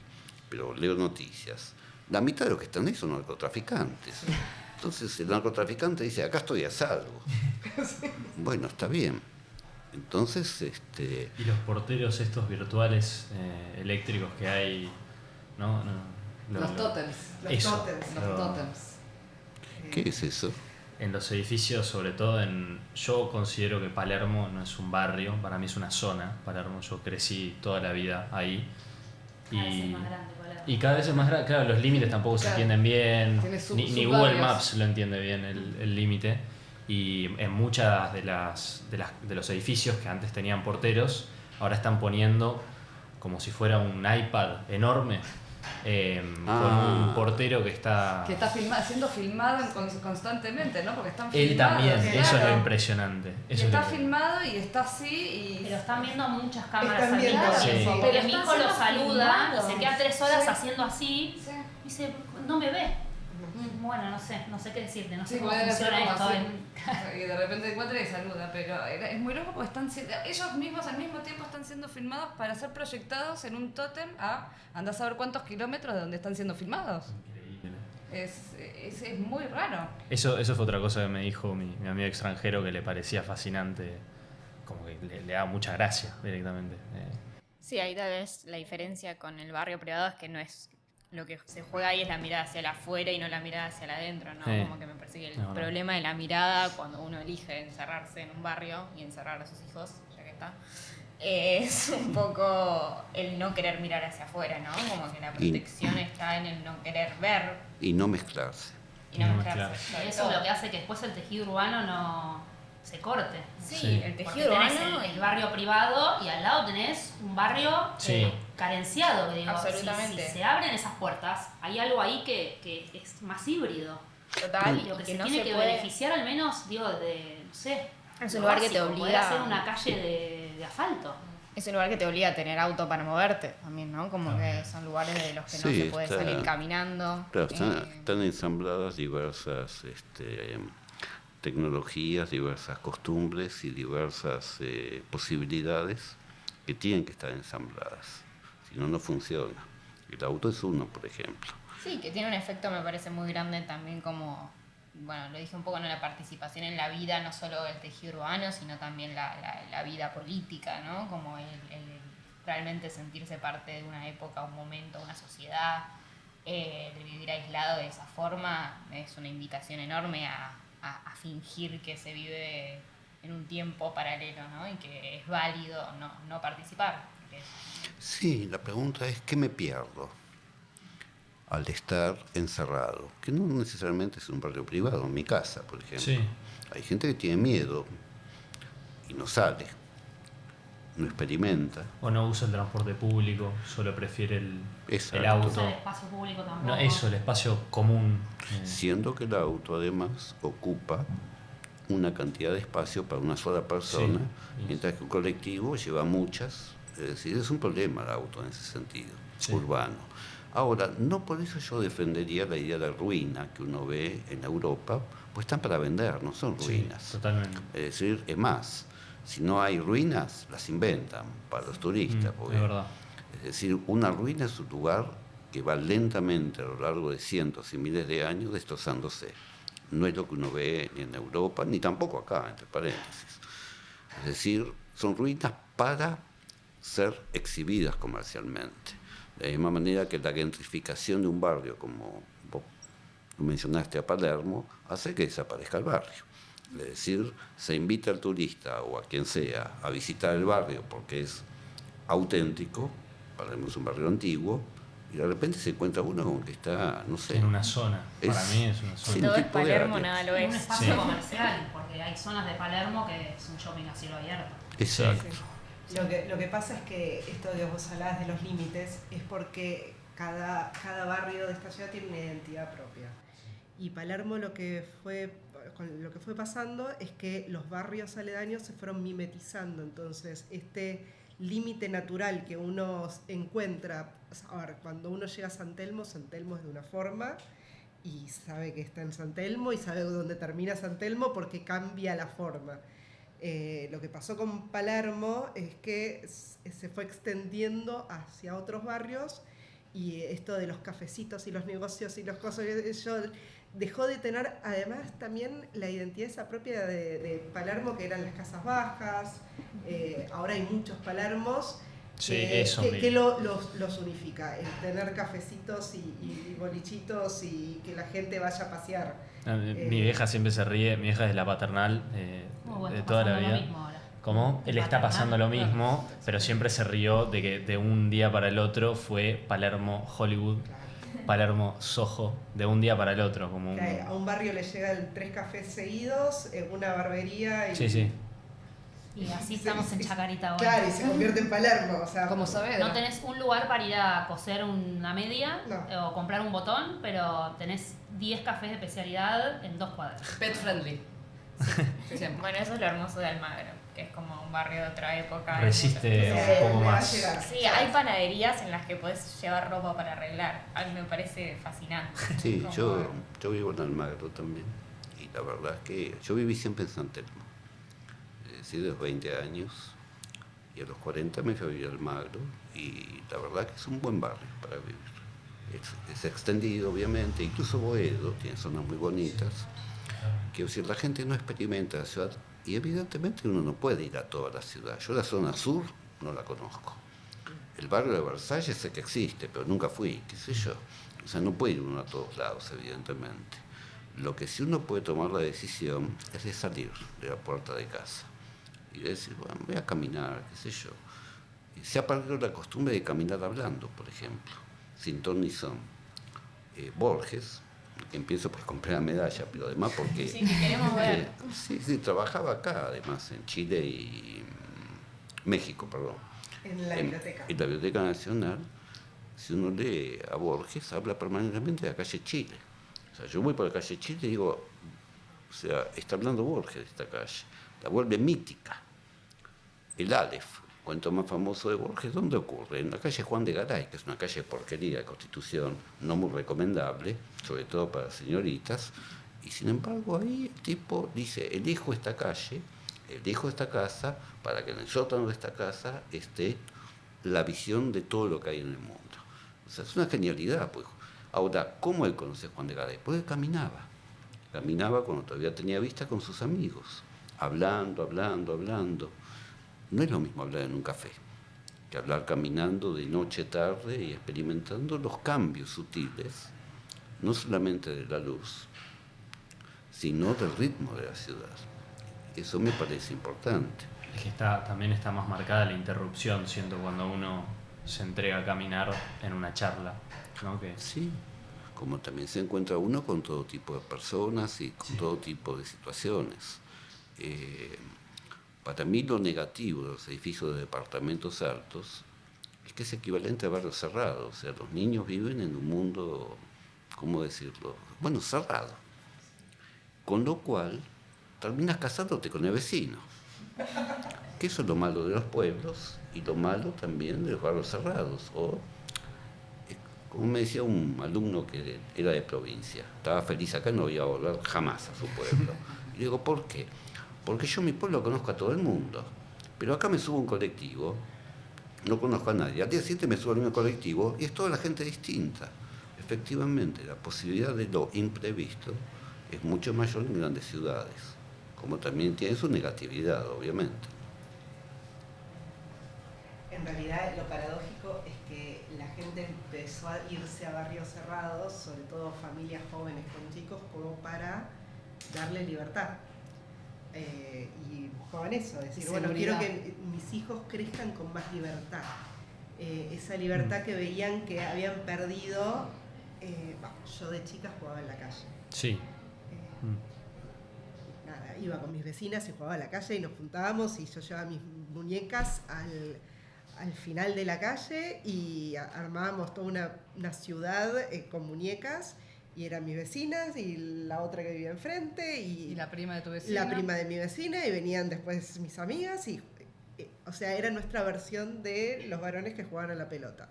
pero leo noticias. La mitad de los que están ahí son narcotraficantes. Entonces el narcotraficante dice, acá estoy a salvo. Bueno, está bien. Entonces, Y los porteros estos virtuales eléctricos que hay, ¿no? Los tótems. Eso. Los tótems. ¿qué es eso? En los edificios, sobre todo yo considero que Palermo no es un barrio, para mí es una zona. Palermo, yo crecí toda la vida ahí. Cada vez es más grande, Palermo. Y cada vez es más grande, claro, los límites tampoco se Claro. entienden bien, Tiene ni subbarrios. Google Maps lo entiende bien el límite. Y en muchas de los edificios que antes tenían porteros, ahora están poniendo como si fuera un iPad enorme, con un portero que está... Que está siendo filmado constantemente, ¿no? Porque están Él filmados. también, claro. eso es lo impresionante. Y está filmado y está así y... Pero están viendo muchas cámaras Están al mismo viendo, tiempo. sí. Porque Pero mi está hijo lo siendo saluda filmado. y se queda 3 horas Sí. haciendo así. Sí. Dice, no me ve. Bueno, no sé qué decirte, no sé Sí, cómo puede ser funciona como esto. así. Y de repente encuentra y saluda, pero es muy loco porque ellos mismos al mismo tiempo están siendo filmados para ser proyectados en un tótem a andar a saber cuántos kilómetros de donde están siendo filmados. Increíble. Es muy raro. Eso fue otra cosa que me dijo mi amigo extranjero que le parecía fascinante, como que le daba mucha gracia directamente. Sí, ahí tal vez la diferencia con el barrio privado es que no es lo que se juega ahí es la mirada hacia el afuera y no la mirada hacia el adentro, ¿no? Sí. Como que me parece que el No. problema de la mirada cuando uno elige encerrarse en un barrio y encerrar a sus hijos, ya que está, es un poco el no querer mirar hacia afuera, ¿no? Como que la protección está en el no querer ver Y no mezclarse. y no No mezclarse. mezclarse. sobre Y eso todo. es lo que hace que después el tejido urbano no se corte. Sí, Sí. el Porque tejido tenés urbano el barrio privado y al lado tenés un barrio Sí. carenciado. Que digo, Absolutamente. Si se abren esas puertas, hay algo ahí que es más híbrido. total Y lo y que que se no tiene se que puede. beneficiar al menos, digo, de, no sé. Es lo un lugar que te básico, poder obliga- hacer una calle de asfalto. Es un lugar que te obliga a tener auto para moverte también, ¿no? Como que son lugares de los que no Sí, se puede está- salir caminando. Claro, están ensambladas diversas tecnologías, diversas costumbres y diversas posibilidades que tienen que estar ensambladas. Si no, no funciona. El auto es uno, por ejemplo. Sí, que tiene un efecto, me parece, muy grande también como, bueno, lo dije un poco, ¿no? La participación en la vida, no solo el tejido urbano, sino también la vida política, ¿no? Como el realmente sentirse parte de una época, un momento, una sociedad, el vivir aislado de esa forma es una invitación enorme a fingir que se vive en un tiempo paralelo, ¿no? Y que es válido no participar. Porque Sí, la pregunta es, ¿qué me pierdo al estar encerrado? Que no necesariamente es un barrio privado, en mi casa, por ejemplo. Sí. Hay gente que tiene miedo y no sale, no experimenta. O no usa el transporte público, solo prefiere el Exacto. auto. Usa el espacio público tampoco. No, eso, el espacio común. Siendo que el auto además ocupa una cantidad de espacio para una sola persona, Sí. mientras que un colectivo lleva muchas. Es decir, es un problema el auto en ese sentido, Sí. urbano. Ahora, no por eso yo defendería la idea de ruina que uno ve en Europa, pues están para vender, no son Sí, ruinas. totalmente. Es decir, es más, si no hay ruinas, las inventan para los turistas. Es Porque, verdad. es decir, una ruina es un lugar que va lentamente a lo largo de cientos y miles de años destrozándose. No es lo que uno ve ni en Europa, ni tampoco acá, entre paréntesis. Es decir, son ruinas para ser exhibidas comercialmente. De la misma manera que la gentrificación de un barrio, como vos mencionaste a Palermo, hace que desaparezca el barrio. Es decir, se invita al turista o a quien sea a visitar el barrio porque es auténtico, Palermo es un barrio antiguo, y de repente se encuentra uno como que está, no sé, En una zona. Para Es- mí es una sí, zona. todo es tipo de Palermo, área. nada lo Es un es. espacio Sí. comercial, porque hay zonas de Palermo que es un shopping a cielo abierto. exacto. Lo que pasa es que esto que vos hablabas de los límites es porque cada barrio de esta ciudad tiene una identidad propia. Y Palermo lo que fue pasando es que los barrios aledaños se fueron mimetizando. Entonces, este límite natural que uno encuentra, a ver, cuando uno llega a San Telmo es de una forma y sabe que está en San Telmo y sabe dónde termina San Telmo porque cambia la forma. Lo que pasó con Palermo es que se fue extendiendo hacia otros barrios y esto de los cafecitos y los negocios y los cosas, eso dejó de tener además también la identidad esa propia de Palermo, que eran las casas bajas. Ahora hay muchos Palermos Sí, que, eso que- mismo. que los unifica, el tener cafecitos y bolichitos y que la gente vaya a pasear. Mi vieja siempre se ríe, mi vieja es de la paternal Muy bueno, de está toda la pasando vida. lo mismo ahora. ¿Cómo? Él está pasando lo mismo, pero siempre se rió de que de un día para el otro fue Palermo Hollywood, Palermo Soho, de un día para el otro. Como un... Que a un barrio le llegan 3 cafés seguidos, una barbería y... Sí, sí. Y así estamos en Chacarita ahora. Claro, y se convierte en Palermo, o sea... Como Saavedra. No tenés un lugar para ir a coser una media No. o comprar un botón, pero tenés 10 cafés de especialidad en 2 cuadras. Pet friendly. Siempre. Bueno, eso es lo hermoso de Almagro, que es como un barrio de otra época. Resiste un poco me va a más. llegar. Sí, hay panaderías en las que podés llevar ropa para arreglar. A mí me parece fascinante. Sí, Como- yo vivo en Almagro también. Y la verdad es que yo viví siempre en San Telmo. Es decir, de los 20 años. Y a los 40 me fui a vivir a Almagro. Y la verdad que es un buen barrio para vivir. Es extendido, obviamente. Incluso Boedo tiene zonas muy bonitas. Quiero decir, la gente no experimenta la ciudad. Y evidentemente uno no puede ir a toda la ciudad. Yo la zona sur no la conozco. El barrio de Versalles sé que existe, pero nunca fui, qué sé yo. O sea, no puede ir uno a todos lados, evidentemente. Lo que sí uno puede tomar la decisión es de salir de la puerta de casa y de decir, bueno, voy a caminar, qué sé yo. Y se ha perdido la costumbre de caminar hablando, por ejemplo, sin ton ni son. Borges, que empiezo por comprar la medalla, pero además porque... Sí, que queremos ver. sí, trabajaba acá, además, en Chile y México, perdón. En la biblioteca. En la Biblioteca Nacional, si uno lee a Borges, habla permanentemente de la calle Chile. O sea, yo voy por la calle Chile y digo, o sea, está hablando Borges de esta calle. La vuelve mítica. El Aleph, cuento más famoso de Borges, ¿dónde ocurre? En la calle Juan de Garay, que es una calle porquería de Constitución, no muy recomendable, sobre todo para señoritas. Y sin embargo, ahí el tipo dice, elijo esta calle, elijo esta casa, para que en el sótano de esta casa esté la visión de todo lo que hay en el mundo. O sea, es una genialidad, pues. Ahora, ¿cómo él conoce a Juan de Garay? Porque caminaba. Caminaba cuando todavía tenía vista con sus amigos, hablando. No es lo mismo hablar en un café que hablar caminando de noche, tarde y experimentando los cambios sutiles, no solamente de la luz, sino del ritmo de la ciudad. Eso me parece importante. Es que también está más marcada la interrupción, siento, cuando uno se entrega a caminar en una charla, ¿no? Que Sí, como también se encuentra uno con todo tipo de personas y con todo tipo de situaciones. Para mí lo negativo de los edificios de departamentos altos es que es equivalente a barrios cerrados. O sea, los niños viven en un mundo, ¿cómo decirlo? Bueno, cerrado. Con lo cual, terminas casándote con el vecino. Que eso es lo malo de los pueblos y lo malo también de los barrios cerrados. O, como me decía un alumno que era de provincia, estaba feliz acá, no iba a volver jamás a su pueblo. Y digo, ¿por qué? Porque yo mi pueblo conozco a todo el mundo, pero acá me subo a un colectivo, no conozco a nadie. Al día siguiente me subo al mismo colectivo y es toda la gente distinta. Efectivamente, la posibilidad de lo imprevisto es mucho mayor en grandes ciudades, como también tiene su negatividad, obviamente. En realidad lo paradójico es que la gente empezó a irse a barrios cerrados, sobre todo familias jóvenes con chicos, como para darle libertad. Y buscaban eso, decir, Y bueno, seguridad. quiero que mis hijos crezcan con más libertad. Esa libertad que veían que habían perdido, yo de chica jugaba en la calle. sí. Nada, iba con mis vecinas y jugaba a la calle y nos juntábamos y yo llevaba mis muñecas al final de la calle y armábamos toda una ciudad con muñecas y eran mis vecinas y la otra que vivía enfrente Y la prima de tu vecina. la prima de mi vecina y venían después mis amigas y o sea, era nuestra versión de los varones que jugaban a la pelota.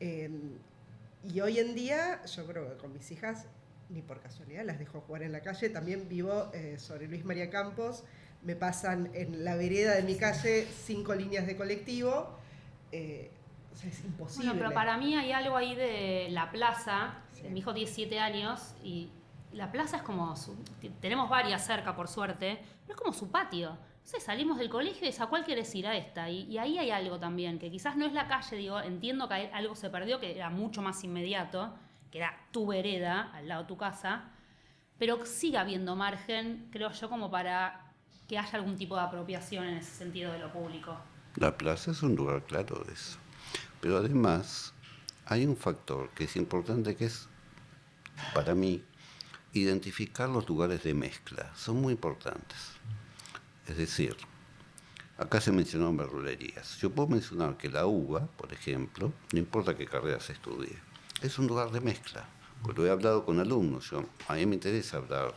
Y hoy en día yo creo que con mis hijas ni por casualidad las dejo jugar en la calle. También vivo sobre Luis María Campos, me pasan en la vereda de mi calle 5 líneas de colectivo, o sea, es imposible. Bueno, pero para mí hay algo ahí de la plaza. Sí. Mi hijo tiene 7 años y la plaza es como tenemos varias cerca, por suerte, pero es como su patio. No sé, salimos del colegio y dices, ¿a cuál quieres ir? A esta. Y ahí hay algo también, que quizás no es la calle, digo, entiendo que algo se perdió, que era mucho más inmediato, que era tu vereda, al lado de tu casa, pero sigue habiendo margen, creo yo, como para que haya algún tipo de apropiación en ese sentido de lo público. La plaza es un lugar claro de eso. Pero además hay un factor que es importante, que es, para mí, identificar los lugares de mezcla. Son muy importantes. Es decir, Acá se mencionaron verdulerías. Yo puedo mencionar que la UBA, por ejemplo, no importa qué carrera se estudie, es un lugar de mezcla. Porque lo he hablado con alumnos. A mí me interesa hablar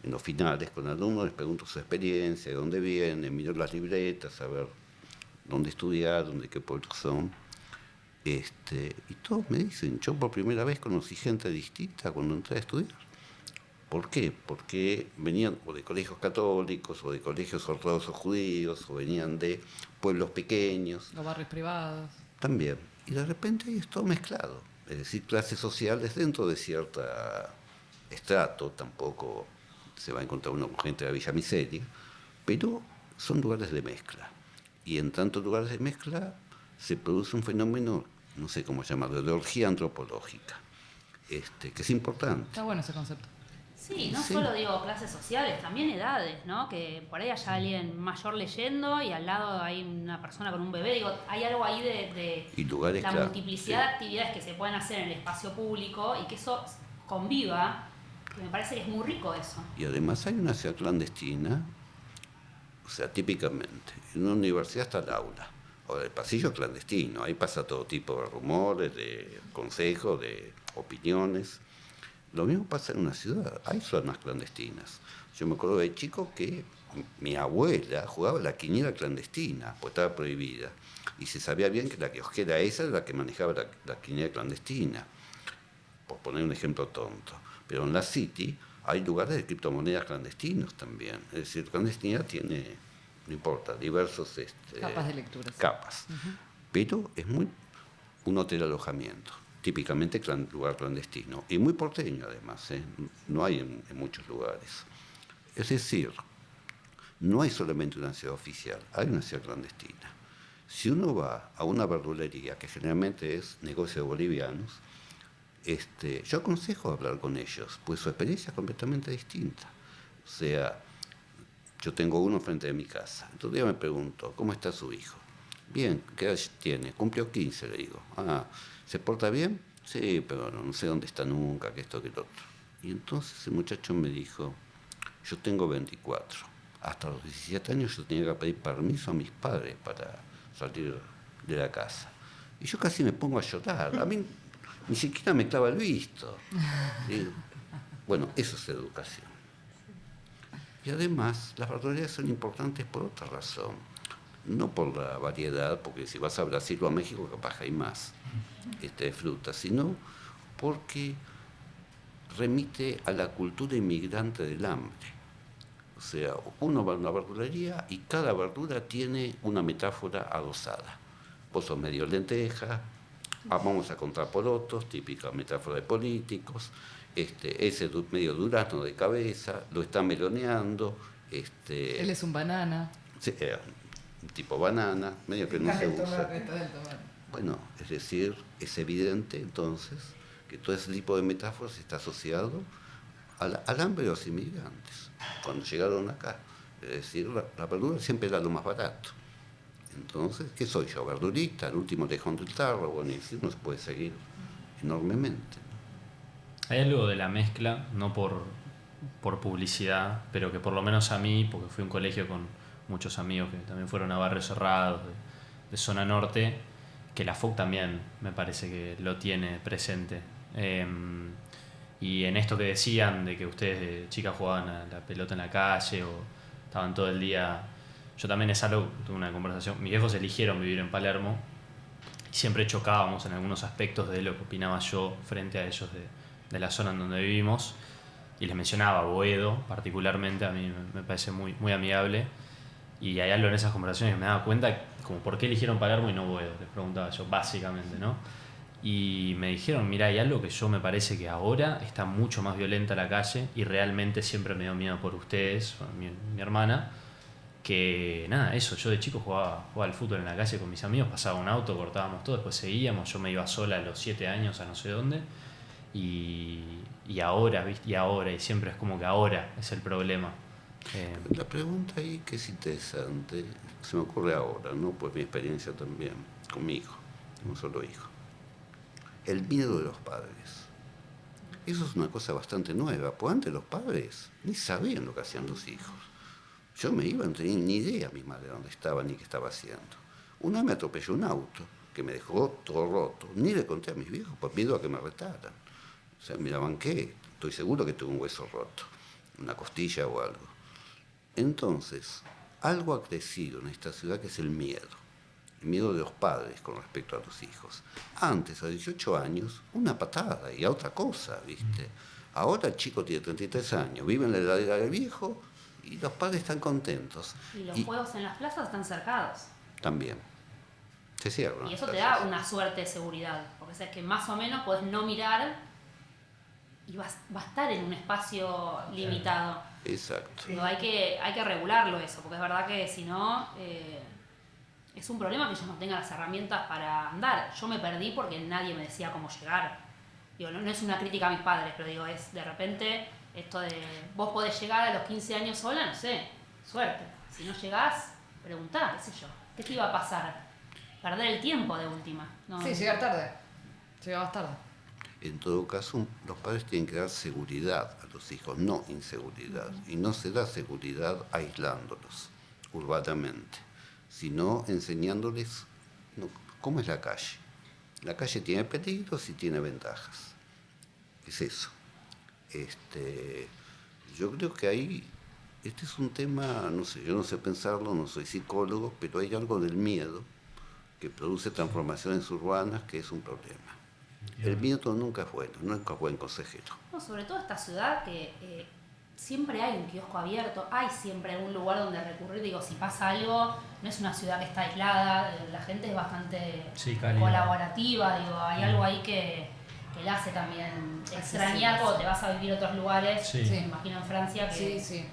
en los finales con alumnos, les pregunto su experiencia, de dónde vienen, miro las libretas, a ver dónde estudiaron, de qué pueblos son. Y todos me dicen, yo por primera vez conocí gente distinta cuando entré a estudiar. ¿Por qué? Porque venían o de colegios católicos, o de colegios ortodoxos judíos, o venían de pueblos pequeños. Los barrios privados. También. Y de repente ahí es todo mezclado. Es decir, clases sociales dentro de cierto estrato, tampoco se va a encontrar uno con gente de la Villa Miseria, pero son lugares de mezcla. Y en tantos lugares de mezcla se produce un fenómeno, no sé cómo llamarlo, de orgía antropológica, que es importante. Está bueno ese concepto. Sí, no solo digo clases sociales, también edades, ¿no? Que por ahí haya alguien mayor leyendo y al lado hay una persona con un bebé. Digo, hay algo ahí de y lugares, la claro, multiplicidad de actividades que se pueden hacer en el espacio público y que eso conviva, que me parece que es muy rico eso. Y además hay una ciudad clandestina, o sea, típicamente, en una universidad está el aula, ahora el pasillo es clandestino, ahí pasa todo tipo de rumores, de consejos, de opiniones. Lo mismo pasa en una ciudad, hay zonas clandestinas. Yo me acuerdo de chico que mi abuela jugaba la quiniela clandestina, pues estaba prohibida. Y se sabía bien que la kiosquera esa era la que manejaba la quiniela clandestina, por poner un ejemplo tonto. Pero en la City hay lugares de criptomonedas clandestinos también. Es decir, clandestinidad tiene, no importa, diversos capas de lectura. Capas. Pero es muy un hotel alojamiento. Típicamente lugar clandestino, y muy porteño además, no hay en muchos lugares. Es decir, no hay solamente una ciudad oficial, hay una ciudad clandestina. Si uno va a una verdulería, que generalmente es negocio de bolivianos, yo aconsejo hablar con ellos, pues su experiencia es completamente distinta. O sea, yo tengo uno frente de mi casa, entonces yo me pregunto, ¿cómo está su hijo? Bien, ¿qué edad tiene? Cumplió 15, le digo. ¿Se porta bien? Sí, pero no sé dónde está nunca, que esto, que lo otro. Y entonces el muchacho me dijo, yo tengo 24. Hasta los 17 años yo tenía que pedir permiso a mis padres para salir de la casa. Y yo casi me pongo a llorar. A mí ni siquiera me clava el visto. Y, bueno, eso es educación. Y además, las verdulerías son importantes por otra razón. No por la variedad, porque si vas a Brasil o a México capaz hay más de frutas, sino porque remite a la cultura inmigrante del hambre. O sea, uno va a una verdulería y cada verdura tiene una metáfora adosada. Vos sos medio lenteja, vamos a contar porotos, típica metáfora de políticos, ese medio durazno de cabeza, lo está meloneando. Él es un banana. Sí, tipo banana, medio que no se usa. Bueno, es decir, es evidente entonces que todo ese tipo de metáforas está asociado al hambre de los inmigrantes, cuando llegaron acá. Es decir, la verdura siempre era lo más barato. Entonces, ¿qué soy yo? ¿Verdurista? ¿El último lejón del tarro? Bueno, y así uno se puede seguir enormemente. Hay algo de la mezcla, no por publicidad, pero que por lo menos a mí, porque fui a un colegio con muchos amigos que también fueron a barrios cerrados de zona norte, que la FUC también me parece que lo tiene presente. Y en esto que decían de que ustedes de chicas jugaban a la pelota en la calle o estaban todo el día, yo también es algo, tuve una conversación, mis viejos eligieron vivir en Palermo y siempre chocábamos en algunos aspectos de lo que opinaba yo frente a ellos de la zona en donde vivimos, y les mencionaba Boedo particularmente, a mí me parece muy, muy amigable. Y hay algo en esas conversaciones que me daba cuenta, como por qué eligieron Palermo y no Boedo, les preguntaba yo, básicamente, ¿no? Y me dijeron, mira, hay algo que yo me parece que ahora está mucho más violenta la calle y realmente siempre me dio miedo por ustedes, mi hermana, que nada, eso, yo de chico jugaba al fútbol en la calle con mis amigos, pasaba un auto, cortábamos todo, después seguíamos, yo me iba sola a los 7 años a no sé dónde, y ahora, ¿viste? Y siempre es como que ahora es el problema. La pregunta ahí que es interesante, se me ocurre ahora, ¿no? Pues mi experiencia también con mi hijo, un solo hijo. El miedo de los padres. Eso es una cosa bastante nueva, pues antes los padres ni sabían lo que hacían los hijos. Yo me iba, no tenía ni idea mi madre dónde estaba ni qué estaba haciendo. Una vez me atropelló un auto que me dejó todo roto. Ni le conté a mis viejos por miedo a que me retaran. O sea, me la banqué. Estoy seguro que tuve un hueso roto, una costilla o algo. Entonces, algo ha crecido en esta ciudad que es el miedo. El miedo de los padres con respecto a los hijos. Antes, a 18 años, una patada y a otra cosa, ¿viste? Ahora el chico tiene 33 años, vive en la heladera del viejo y los padres están contentos. Y los juegos en las plazas están cercados. También. Se cierran. Y eso te da una suerte de seguridad, porque sabes que más o menos podés no mirar y va a estar en un espacio limitado. Exacto. Pero hay que regularlo eso, porque es verdad que si no, es un problema que ellos no tengan las herramientas para andar. Yo me perdí porque nadie me decía cómo llegar. Digo, no es una crítica a mis padres, pero digo, es de repente esto de vos podés llegar a los 15 años sola, no sé, suerte. Si no llegás, preguntá, qué sé yo, ¿qué te iba a pasar? Perder el tiempo de última. No. Sí, llegar tarde. Llegabas tarde. En todo caso, los padres tienen que dar seguridad a los hijos, no inseguridad. Y no se da seguridad aislándolos urbanamente, sino enseñándoles cómo es la calle. La calle tiene peligros y tiene ventajas. Es eso. Yo creo que ahí, este es un tema, no sé, yo no sé pensarlo, no soy psicólogo, pero hay algo del miedo que produce transformaciones urbanas que es un problema. El miedo nunca es bueno, nunca es buen consejero. No, sobre todo esta ciudad que siempre hay un kiosco abierto, hay siempre algún lugar donde recurrir. Digo, si pasa algo, no es una ciudad que está aislada, la gente es bastante colaborativa, digo, hay algo ahí que la hace también extrañar cuando te vas a vivir a otros lugares. Sí. Me imagino en Francia que Sí,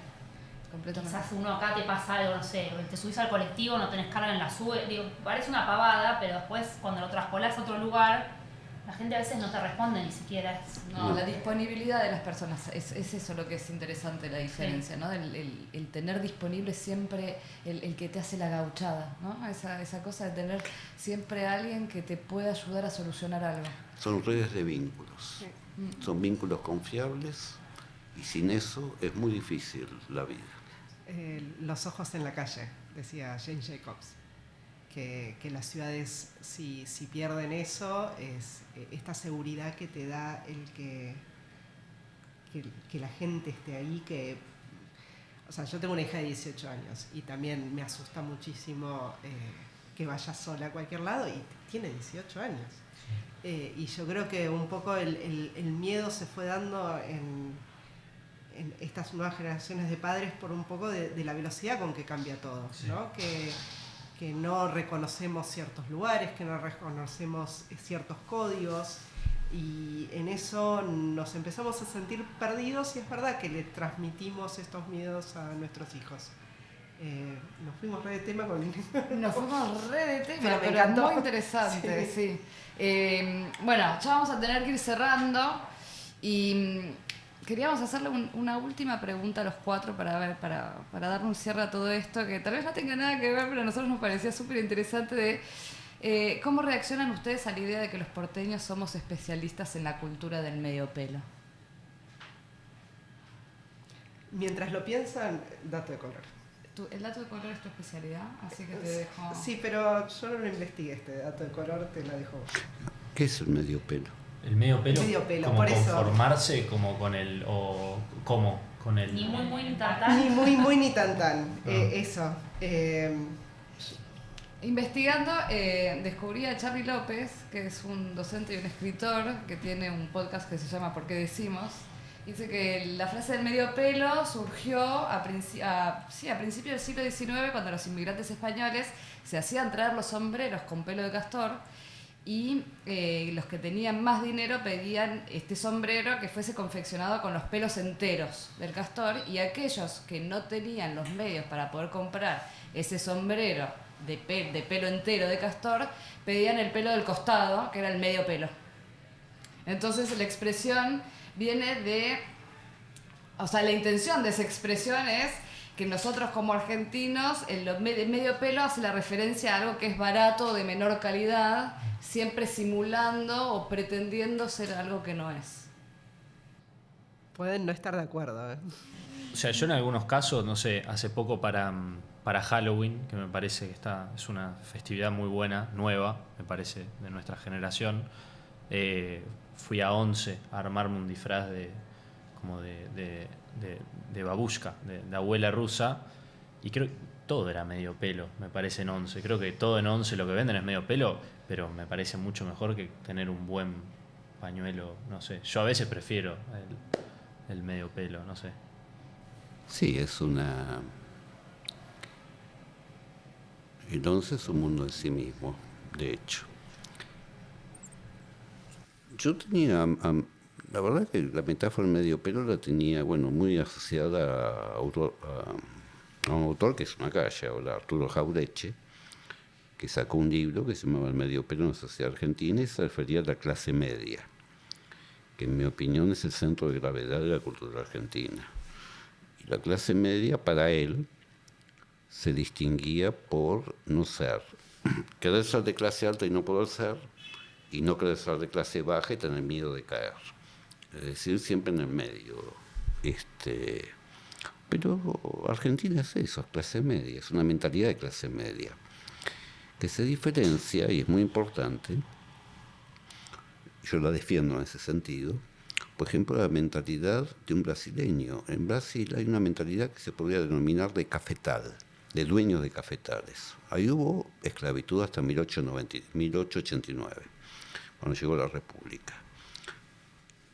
completamente. quizás uno acá te pasa algo, no sé, te subís al colectivo, no tenés carga en la sube, digo, parece una pavada, pero después cuando lo traspolás a otro lugar, la gente a veces no te responde ni siquiera. No, la disponibilidad de las personas, es eso lo que es interesante, la diferencia, ¿no? El tener disponible siempre el que te hace la gauchada, ¿no? Esa cosa de tener siempre a alguien que te pueda ayudar a solucionar algo. Son redes de vínculos, son vínculos confiables y sin eso es muy difícil la vida. Los ojos en la calle, decía Jane Jacobs. Que las ciudades, si pierden eso, es esta seguridad que te da el que la gente esté ahí. O sea, yo tengo una hija de 18 años y también me asusta muchísimo que vaya sola a cualquier lado y tiene 18 años. Y yo creo que un poco el miedo se fue dando en estas nuevas generaciones de padres por un poco de la velocidad con que cambia todo, ¿no? Que no reconocemos ciertos lugares, que no reconocemos ciertos códigos y en eso nos empezamos a sentir perdidos y es verdad que le transmitimos estos miedos a nuestros hijos. Nos fuimos re de tema con... Nos fuimos re de tema, me pero encantó. muy interesante, sí. Bueno, ya vamos a tener que ir cerrando y queríamos hacerle una última pregunta a los cuatro para darle un cierre a todo esto, que tal vez no tenga nada que ver, pero a nosotros nos parecía súper interesante de cómo reaccionan ustedes a la idea de que los porteños somos especialistas en la cultura del medio pelo. Mientras lo piensan, dato de color. El dato de color es tu especialidad, así que te dejo... Sí, pero yo no lo investigué, este dato de color te la dejo vos. ¿Qué es el medio pelo? El medio pelo, Medio pelo, como por eso. conformarse como con el, o como con el... ni muy ni tan tan. Ni muy ni tan tan. Eso. Investigando, descubrí a Charly López, que es un docente y un escritor que tiene un podcast que se llama ¿Por qué decimos? Dice que la frase del medio pelo surgió a principios del siglo XIX, cuando los inmigrantes españoles se hacían traer los sombreros con pelo de castor y los que tenían más dinero pedían este sombrero que fuese confeccionado con los pelos enteros del castor, y aquellos que no tenían los medios para poder comprar ese sombrero de pelo entero de castor pedían el pelo del costado, que era el medio pelo. Entonces la expresión viene la intención de esa expresión es que nosotros como argentinos, el medio pelo hace la referencia a algo que es barato, de menor calidad, siempre simulando o pretendiendo ser algo que no es. Pueden no estar de acuerdo. O sea, yo en algunos casos, no sé, hace poco para Halloween, que me parece que es una festividad muy buena, nueva, me parece, de nuestra generación, fui a 11 a armarme un disfraz como de babushka, de abuela rusa, y creo que todo era medio pelo, me parece en 11. Creo que todo en 11 lo que venden es medio pelo, pero me parece mucho mejor que tener un buen pañuelo, no sé. Yo a veces prefiero el medio pelo, no sé. Sí, entonces un mundo en sí mismo, de hecho. Yo tenía, la verdad que la metáfora del medio pelo la tenía, bueno, muy asociada a un autor que es una calle ahora, Arturo Jaureche, que sacó un libro que se llamaba El medio pelo en la sociedad argentina y se refería a la clase media, que en mi opinión es el centro de gravedad de la cultura argentina. Y la clase media, para él, se distinguía por no ser, querer ser de clase alta y no poder ser, y no querer ser de clase baja y tener miedo de caer. Es decir, siempre en el medio. Pero Argentina es eso, es clase media, es una mentalidad de clase media, que se diferencia, y es muy importante, yo la defiendo en ese sentido, por ejemplo, la mentalidad de un brasileño. En Brasil hay una mentalidad que se podría denominar de cafetal, de dueños de cafetales. Ahí hubo esclavitud hasta 1889, cuando llegó la República.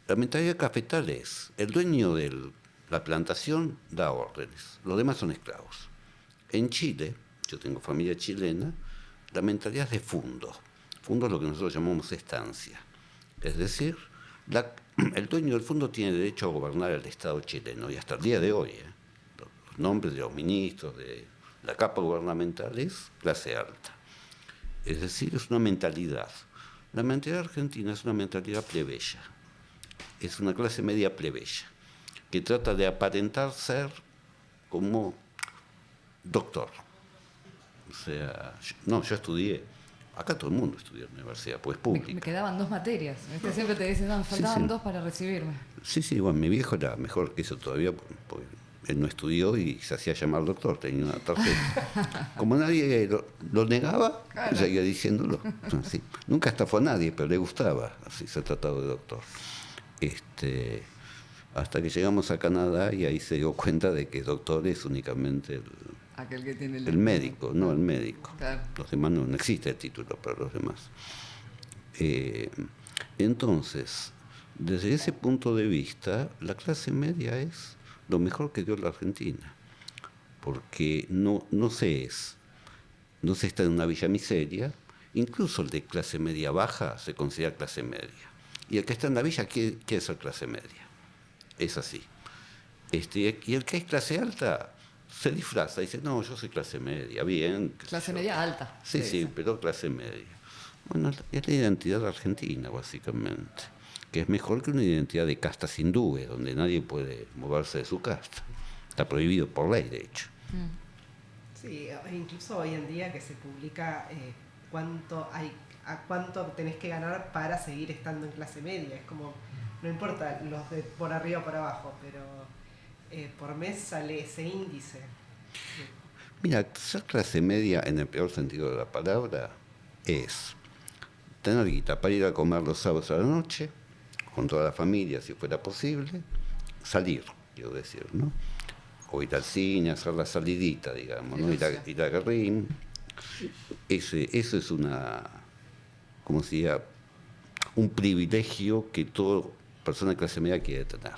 La mentalidad de cafetal es, el dueño de la plantación da órdenes, los demás son esclavos. En Chile, yo tengo familia chilena, la mentalidad es de fundo. Fundo es lo que nosotros llamamos estancia. Es decir, el dueño del fondo tiene derecho a gobernar el Estado chileno, y hasta el día de hoy, los nombres de los ministros, de la capa gubernamental es clase alta. Es decir, es una mentalidad. La mentalidad argentina es una mentalidad plebeya. Es una clase media plebeya, que trata de aparentar ser como doctor. O sea, yo estudié, acá todo el mundo estudia en la universidad, pues pública. Me quedaban 2 materias. Siempre te dicen, no, me faltaban Sí. 2 para recibirme. Sí, bueno, mi viejo era mejor que eso todavía, porque él no estudió y se hacía llamar doctor, tenía una tarjeta. Como nadie lo negaba, Claro. seguía diciéndolo. Sí. Nunca estafó a nadie, pero le gustaba, así se ha tratado de doctor. Hasta que llegamos a Canadá y ahí se dio cuenta de que doctor es únicamente Aquel que tiene el médico, no el médico. Claro. Los demás no existe el título para los demás. Entonces, desde ese punto de vista, la clase media es lo mejor que dio la Argentina, porque no se está en una villa miseria, incluso el de clase media baja se considera clase media, y el que está en la villa quiere ser clase media, es así. Y el que es clase alta se disfraza, dice, no, yo soy clase media, bien. Clase media alta. Sí, pero clase media. Bueno, es la identidad argentina, básicamente, que es mejor que una identidad de castas hindúes, donde nadie puede moverse de su casta. Está prohibido por ley, de hecho. Sí, incluso hoy en día que se publica a cuánto tenés que ganar para seguir estando en clase media. Es como, no importa los de por arriba o por abajo, pero por mes sale ese índice. Mira, ser clase media en el peor sentido de la palabra es tener guita para ir a comer los sábados a la noche, con toda la familia si fuera posible, salir, quiero decir, ¿no? O ir al cine, hacer la salidita, digamos, ¿no? Ir a Guerrín. Eso es como si diga, un privilegio que toda persona de clase media quiere tener.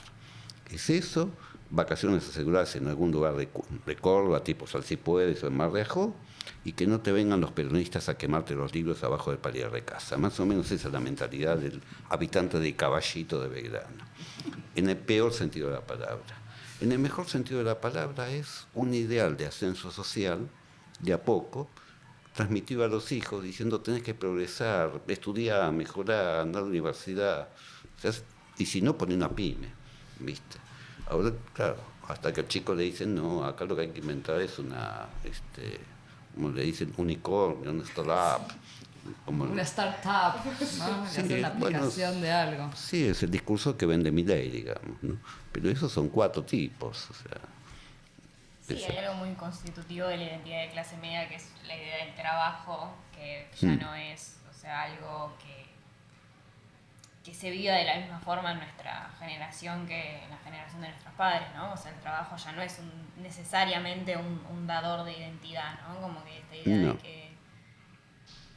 Es eso, vacaciones aseguradas en algún lugar de Córdoba, tipo Salsipuedes o en Mar de Ajó, y que no te vengan los peronistas a quemarte los libros abajo del palier de casa. Más o menos esa es la mentalidad del habitante de Caballito de Belgrano, en el peor sentido de la palabra. En el mejor sentido de la palabra es un ideal de ascenso social, de a poco, transmitido a los hijos, diciendo tenés que progresar, estudiar, mejorar, andar a la universidad, o sea, y si no, pone una pyme, ¿viste? Ahora, claro, hasta que al chico le dicen, no, acá lo que hay que inventar es como le dicen, unicornio, una startup, como Una startup, ¿no? Sí, Hacer una bueno, aplicación de algo. sí, es el discurso que vende Milei, digamos, ¿no? Pero esos son 4 tipos, o sea, Sí, hay algo muy constitutivo de la identidad de clase media, que es la idea del trabajo, que ya no es, o sea, algo que se viva de la misma forma en nuestra generación que en la generación de nuestros padres, ¿no? O sea, el trabajo ya no es necesariamente un dador de identidad, ¿no? Como que esta idea No. de que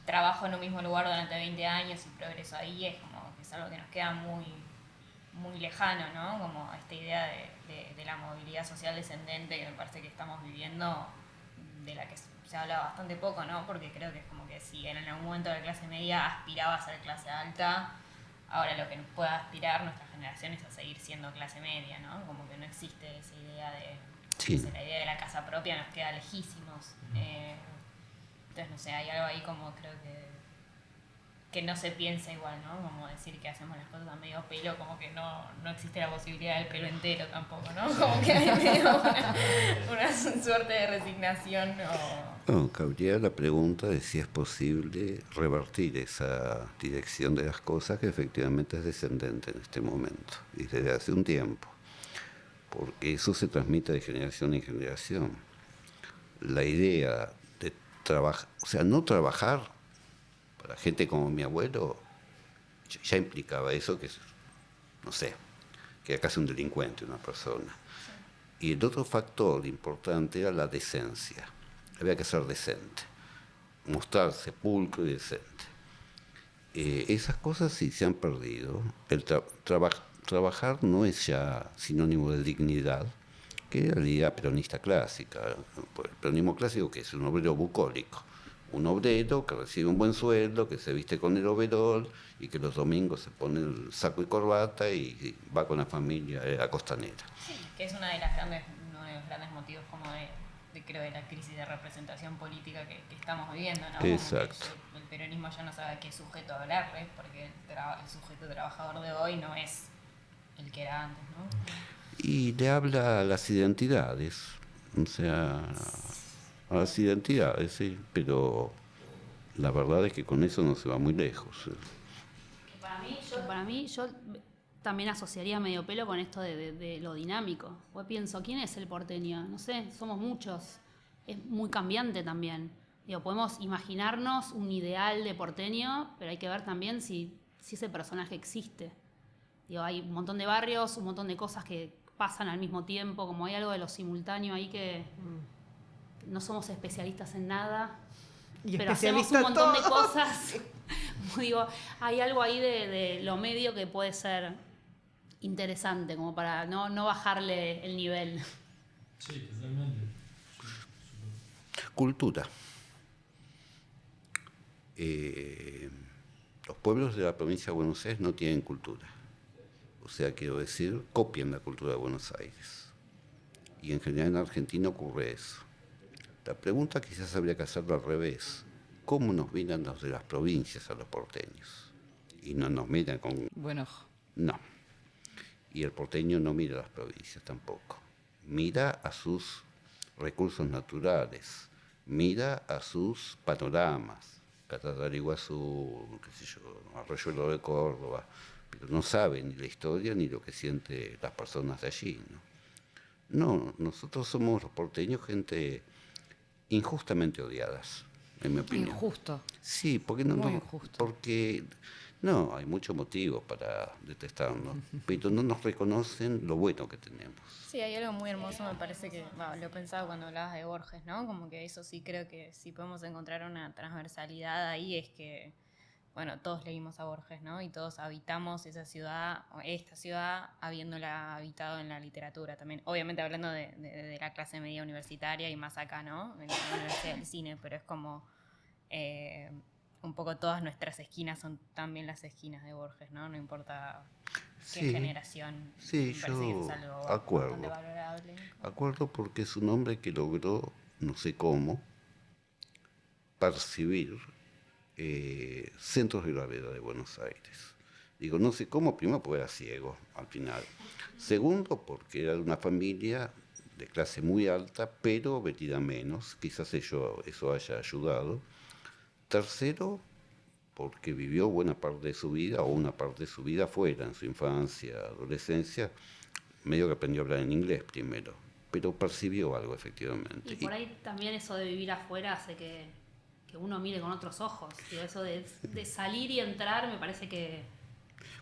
trabajo en un mismo lugar durante 20 años y progreso ahí es como que es algo que nos queda muy, muy lejano, ¿no? Como esta idea de la movilidad social descendente que me parece que estamos viviendo, de la que se habla bastante poco, ¿no? Porque creo que es como que si en algún momento la clase media aspiraba a ser clase alta, ahora lo que nos pueda aspirar nuestra generación es a seguir siendo clase media, ¿no? Como que no existe esa idea de... Sí. no sé, la idea de la casa propia nos queda lejísimos. Entonces, no sé, hay algo ahí como creo que no se piensa igual, ¿no? Como decir que hacemos las cosas a medio pelo, como que no existe la posibilidad del pelo entero tampoco, ¿no? Como que hay medio una suerte de resignación o... no, cabría la pregunta de si es posible revertir esa dirección de las cosas que efectivamente es descendente en este momento y desde hace un tiempo, porque eso se transmite de generación en generación. La idea de trabajar, o sea, no trabajar para gente como mi abuelo ya implicaba eso, que no sé, que era casi un delincuente una persona. Y el otro factor importante era la decencia. Había que ser decente, mostrarse pulcro y decente. Esas cosas sí se han perdido. El trabajar no es ya sinónimo de dignidad, que era la idea peronista clásica. El peronismo clásico, que es un obrero bucólico, un obrero que recibe un buen sueldo, que se viste con el overol y que los domingos se pone el saco y corbata y va con la familia a la costanera. Sí, que es uno de los grandes motivos como creo, de la crisis de representación política que estamos viviendo, ¿no? Exacto. Como que el peronismo ya no sabe a qué sujeto hablarle, porque el sujeto trabajador de hoy no es el que era antes, ¿no? Y le habla a las identidades, o sea, a las identidades, sí, pero la verdad es que con eso no se va muy lejos. Para mí, yo también asociaría medio pelo con esto de lo dinámico. Pues pienso, ¿quién es el porteño? No sé, somos muchos. Es muy cambiante también. Digo, podemos imaginarnos un ideal de porteño, pero hay que ver también si ese personaje existe. Digo, hay un montón de barrios, un montón de cosas que pasan al mismo tiempo, como hay algo de lo simultáneo ahí que no somos especialistas en nada, Y pero hacemos un especialista montón de todo. cosas. Digo, hay algo ahí de lo medio que puede ser interesante, como para no bajarle el nivel. Sí, totalmente. Cultura. Los pueblos de la provincia de Buenos Aires no tienen cultura. O sea, quiero decir, copian la cultura de Buenos Aires. Y en general en Argentina ocurre eso. La pregunta quizás habría que hacerlo al revés. ¿Cómo nos miran los de las provincias a los porteños? Y no nos miran con... Bueno, No. Y el porteño no mira a las provincias tampoco. Mira a sus recursos naturales, mira a sus panoramas, Catedral Iguazú, qué sé yo, Arroyuelo de Córdoba, pero no sabe ni la historia ni lo que sienten las personas de allí, ¿no? No, nosotros somos los porteños gente injustamente odiadas, en mi opinión. injusto. Sí, porque Muy injusto. porque no, hay muchos motivos para detestarnos, pero no nos reconocen lo bueno que tenemos. Sí, hay algo muy hermoso, me parece que lo pensaba cuando hablabas de Borges, ¿no? Como que eso sí creo que si podemos encontrar una transversalidad ahí es que, bueno, todos leímos a Borges, ¿no? Y todos habitamos esa ciudad, o esta ciudad, habiéndola habitado en la literatura también. Obviamente hablando de la clase media universitaria y más acá, ¿no? En la Universidad del Cine, pero es como... un poco todas nuestras esquinas son también las esquinas de Borges, ¿no? No importa qué Sí, generación. sí, me parece que yo eso es algo acuerdo. bastante valorable. Acuerdo porque es un hombre que logró, no sé cómo, percibir centros de gravedad de Buenos Aires. Digo, no sé cómo, primero porque era ciego al final. Segundo, porque era de una familia de clase muy alta, pero metida menos. Quizás eso haya ayudado. Tercero, porque vivió buena parte de su vida, o una parte de su vida afuera, en su infancia, adolescencia, medio que aprendió a hablar en inglés primero, pero percibió algo efectivamente. Y por ahí también eso de vivir afuera hace que uno mire con otros ojos. Digo, eso de salir y entrar me parece que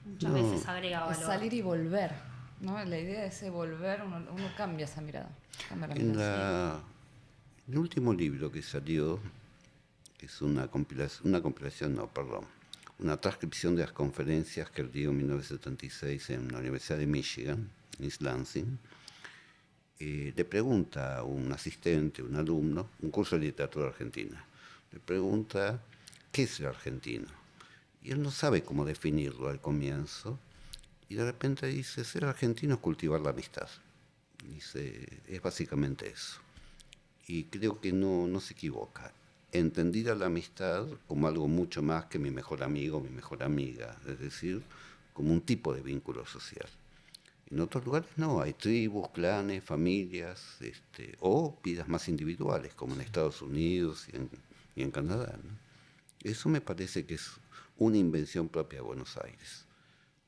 muchas veces agrega valor. Es salir y volver, ¿no? La idea de ese volver, uno cambia esa mirada. Cambia la mirada. El último libro que salió, que es una transcripción de las conferencias que él dio en 1976 en la Universidad de Michigan, en East Lansing, le pregunta a un asistente, un alumno, un curso de literatura argentina, le pregunta, ¿qué es el argentino? Y él no sabe cómo definirlo al comienzo, y de repente dice, ser argentino es cultivar la amistad. Dice, es básicamente eso. Y creo que no se equivoca. Entendida la amistad como algo mucho más que mi mejor amigo, mi mejor amiga, es decir, como un tipo de vínculo social. En otros lugares no, hay tribus, clanes, familias, o vidas más individuales, como en Estados Unidos y en Canadá, ¿no? Eso me parece que es una invención propia de Buenos Aires.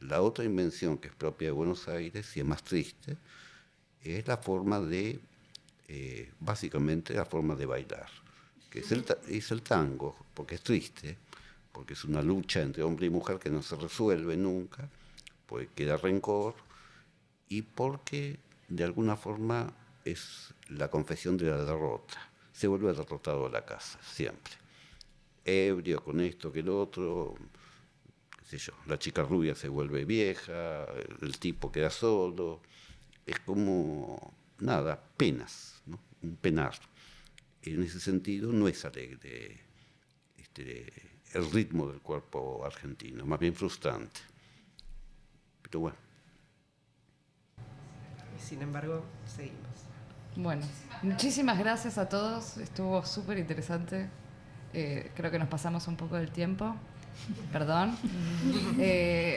La otra invención que es propia de Buenos Aires, y es más triste, es la forma de, básicamente la forma de bailar, que es el tango, porque es triste, porque es una lucha entre hombre y mujer que no se resuelve nunca, porque queda rencor, y porque de alguna forma es la confesión de la derrota. Se vuelve derrotado a la casa, siempre. Ebrio con esto que el otro, qué sé yo, la chica rubia se vuelve vieja, el tipo queda solo, es como, nada, penas, ¿no? Un penar. En ese sentido no es alegre el ritmo del cuerpo argentino, más bien frustrante. Pero bueno. Y sin embargo, seguimos. Bueno, muchísimas gracias a todos, estuvo súper interesante. Creo que nos pasamos un poco del tiempo, perdón.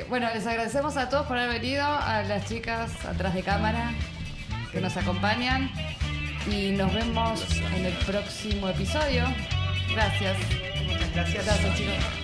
Bueno, les agradecemos a todos por haber venido, a las chicas atrás de cámara que nos acompañan, y nos vemos en el próximo episodio. Gracias. Muchas gracias. Gracias, chicos.